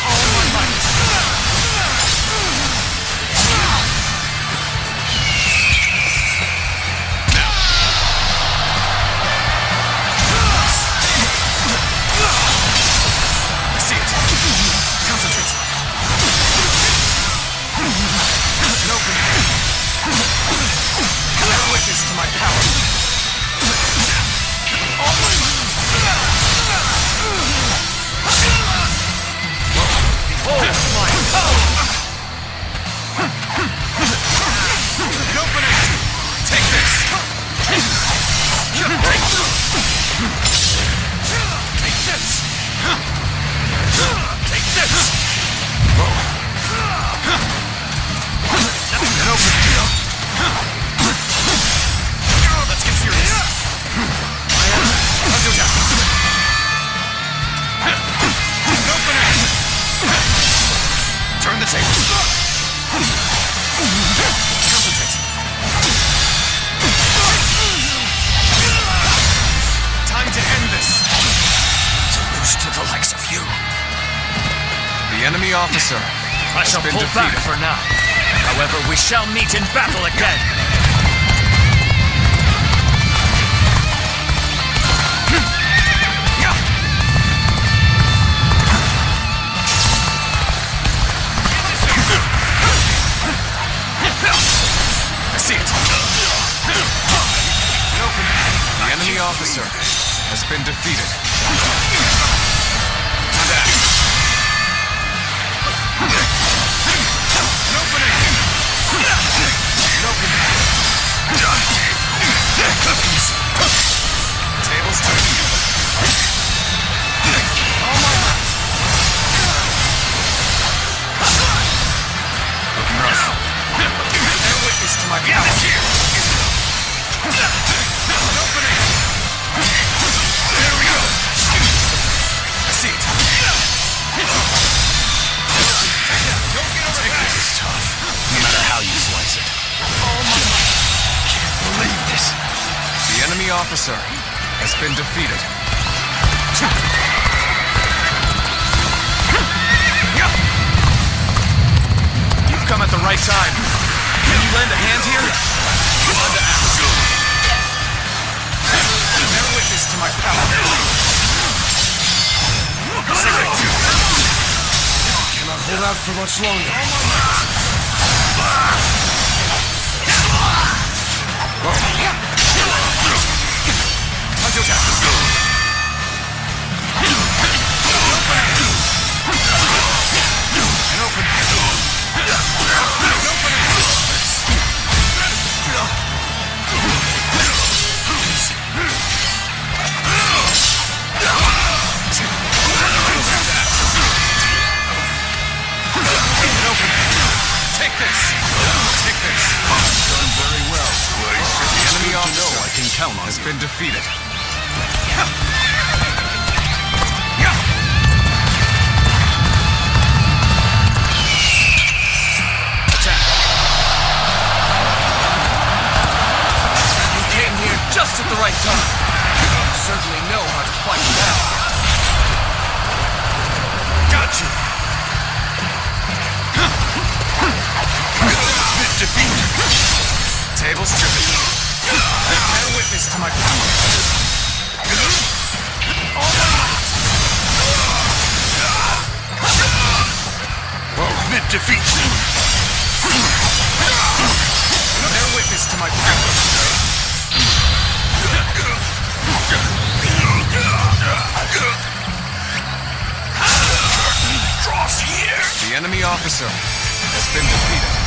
All my might. I see it. Concentrate. An opening. Bear witness to my power. All my might. Behold my power! An opening. Take this. Take this. Take this! An opening. Let's get serious. An opening. Turn the table. Concentrate. Time to end this. To lose to the likes of you. The enemy officer I shall pull back for now. However, we shall meet in battle again. I see it. The enemy officer has been defeated. Tables turn. All my might. Looking rough. Bear witness to my power. An opening. There we go. I see it. Take this. It's tough, no matter how you slice it. All my might. Can't believe this. The enemy officer has been defeated. You've come at the right time. Can you lend a hand here? Lend a hand. Bear witness to my power. Cannot hold out for much longer. Take this. Take this. Done very well. The enemy officer I can count on has been defeated. Attack. You came here just at the right time. You certainly know how to fight now. Got you. Defeat. tables turning. Bear witness to my power. Admit defeat. Bear witness to my power. Draws here. The enemy officer has been defeated.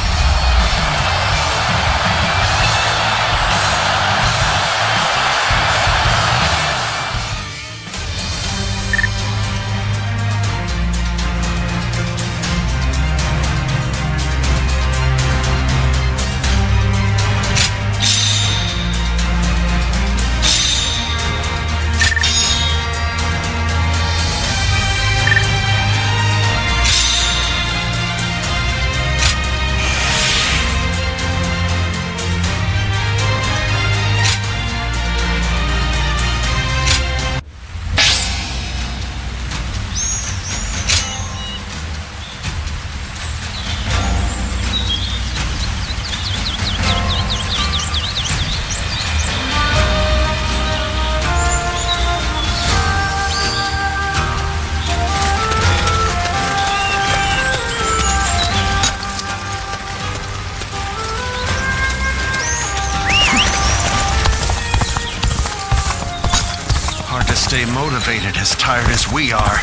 Stay motivated as tired as we are.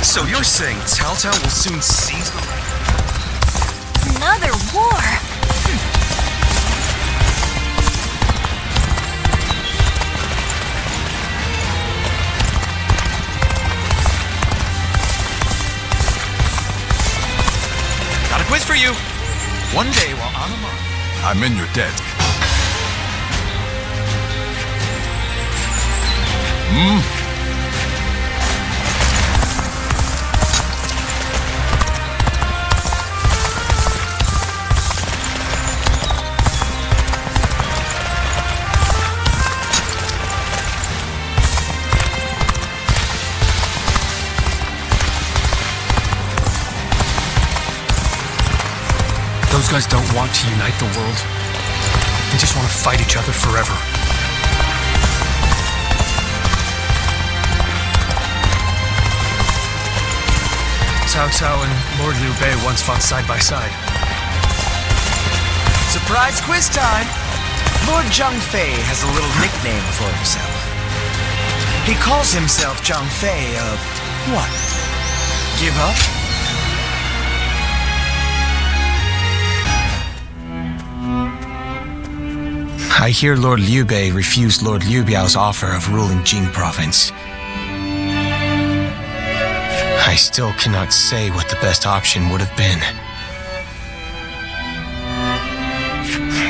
So you're saying Cao Cao will soon seize the... Another war? Got a quiz for you. One day while on a march. I'm in your debt. Those guys don't want to unite the world. They just want to fight each other forever. Cao Cao and Lord Liu Bei once fought side by side. Surprise quiz time! Lord Zhang Fei has a little nickname for himself. He calls himself Zhang Fei of what? Give up? I hear Lord Liu Bei refused Lord Liu Biao's offer of ruling Jing province. I still cannot say what the best option would have been.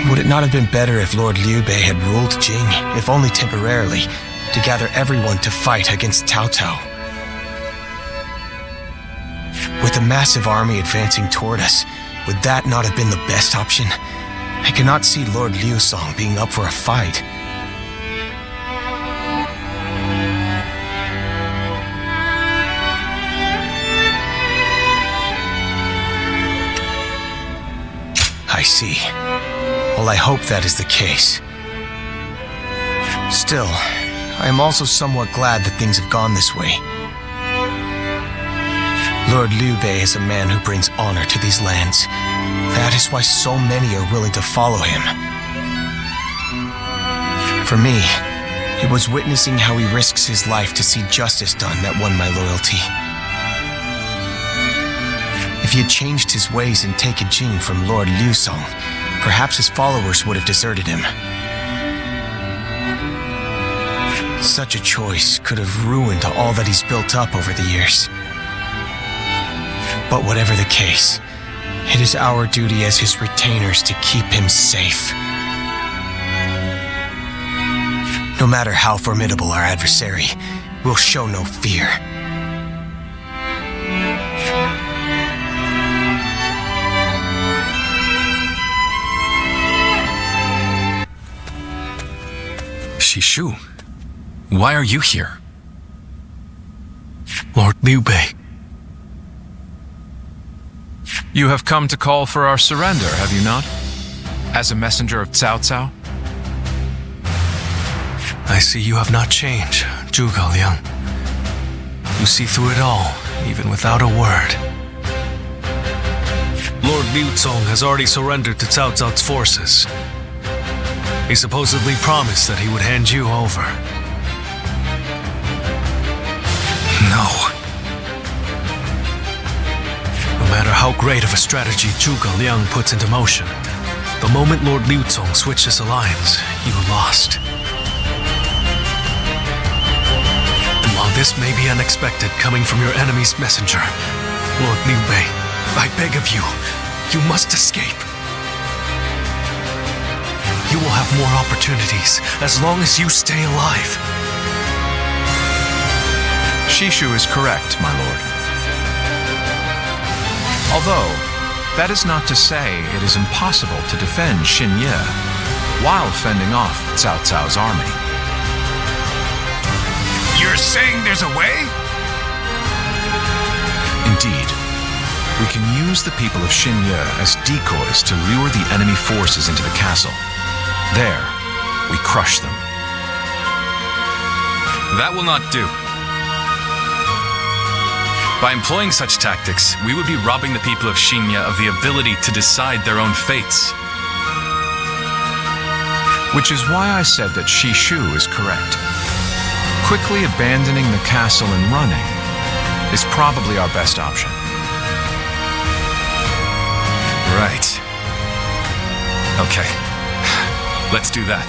Would it not have been better if Lord Liu Bei had ruled Jing, if only temporarily, to gather everyone to fight against Cao Cao? With a massive army advancing toward us, would that not have been the best option? I cannot see Lord Liu Song being up for a fight. I see. Well, I hope that is the case. Still, I am also somewhat glad that things have gone this way. Lord Liu Bei is a man who brings honor to these lands. That is why so many are willing to follow him. For me, it was witnessing how he risks his life to see justice done that won my loyalty. If he had changed his ways and taken Jing from Lord Liu Song, perhaps his followers would have deserted him. Such a choice could have ruined all that he's built up over the years. But whatever the case, it is our duty as his retainers to keep him safe. No matter how formidable our adversary, we'll show no fear. Xu Shu, why are you here? Lord Liu Bei. You have come to call for our surrender, have you not? As a messenger of Cao Cao? I see you have not changed, Zhuge Liang. You see through it all, even without a word. Lord Liu has already surrendered to Cao Cao's forces. He supposedly promised that he would hand you over. No. No matter how great of a strategy Zhuge Liang puts into motion, the moment Lord Liu switched his alliance, you lost. And while this may be unexpected coming from your enemy's messenger, Lord Liu Bei, I beg of you, you must escape. You will have more opportunities as long as you stay alive. Xu Shu is correct, my lord. Although, that is not to say it is impossible to defend Xinye while fending off Cao Cao's army. You're saying there's a way? Indeed. We can use the people of Xinye as decoys to lure the enemy forces into the castle. There, we crush them. That will not do. By employing such tactics, we would be robbing the people of Xinye of the ability to decide their own fates. Which is why I said that Xu Shu is correct. Quickly abandoning the castle and running is probably our best option. Right. Okay. Let's do that.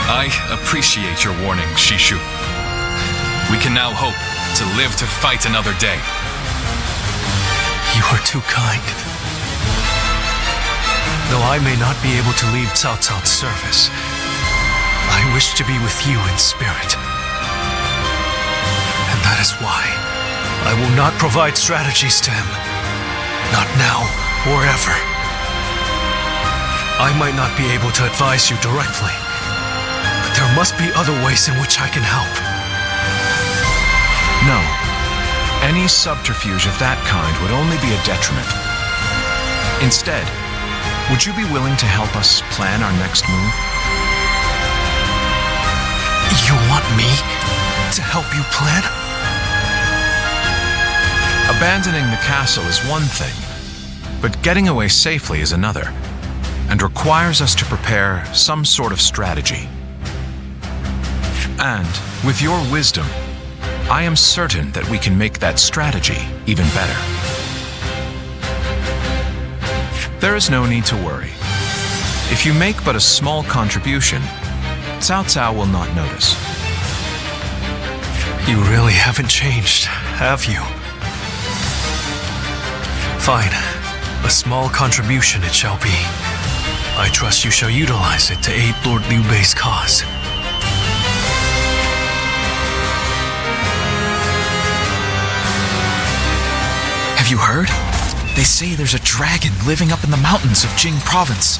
I appreciate your warning, Xu Shu. We can now hope to live to fight another day. You are too kind. Though I may not be able to leave Cao Cao's service, I wish to be with you in spirit. And that is why I will not provide strategies to him. Not now or ever. I might not be able to advise you directly, but there must be other ways in which I can help. No. Any subterfuge of that kind would only be a detriment. Instead, would you be willing to help us plan our next move? You want me to help you plan? Abandoning the castle is one thing, but getting away safely is another, and requires us to prepare some sort of strategy. And, with your wisdom, I am certain that we can make that strategy even better. There is no need to worry. If you make but a small contribution, Cao Cao will not notice. You really haven't changed, have you? Fine. A small contribution it shall be. I trust you shall utilize it to aid Lord Liu Bei's cause. Have you heard? They say there's a dragon living up in the mountains of Jing province.